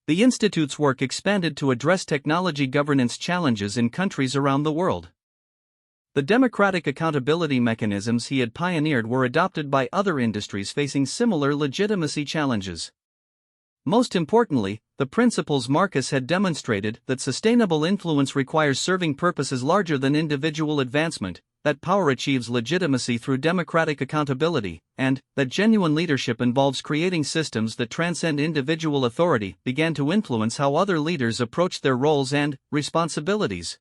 S1: The Institute's work expanded to address technology governance challenges in countries around the world. The democratic accountability mechanisms he had pioneered were adopted by other industries facing similar legitimacy challenges. Most importantly, the principles Marcus had demonstrated that sustainable influence requires serving purposes larger than individual advancement, that power achieves legitimacy through democratic accountability, and that genuine leadership involves creating systems that transcend individual authority began to influence how other leaders approached their roles and responsibilities.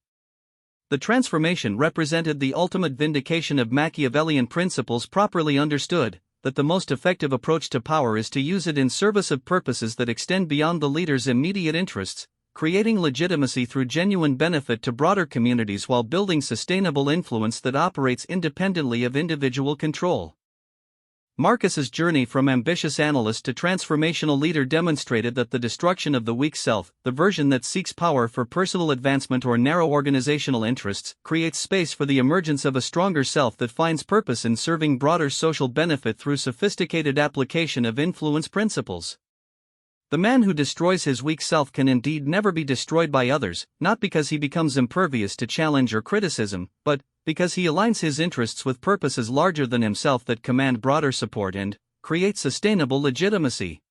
S1: The transformation represented the ultimate vindication of Machiavellian principles properly understood, that the most effective approach to power is to use it in service of purposes that extend beyond the leader's immediate interests, creating legitimacy through genuine benefit to broader communities while building sustainable influence that operates independently of individual control. Marcus's journey from ambitious analyst to transformational leader demonstrated that the destruction of the weak self, the version that seeks power for personal advancement or narrow organizational interests, creates space for the emergence of a stronger self that finds purpose in serving broader social benefit through sophisticated application of influence principles. The man who destroys his weak self can indeed never be destroyed by others, not because he becomes impervious to challenge or criticism, but because he aligns his interests with purposes larger than himself that command broader support and create sustainable legitimacy.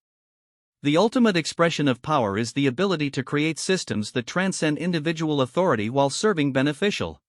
S1: The ultimate expression of power is the ability to create systems that transcend individual authority while serving beneficial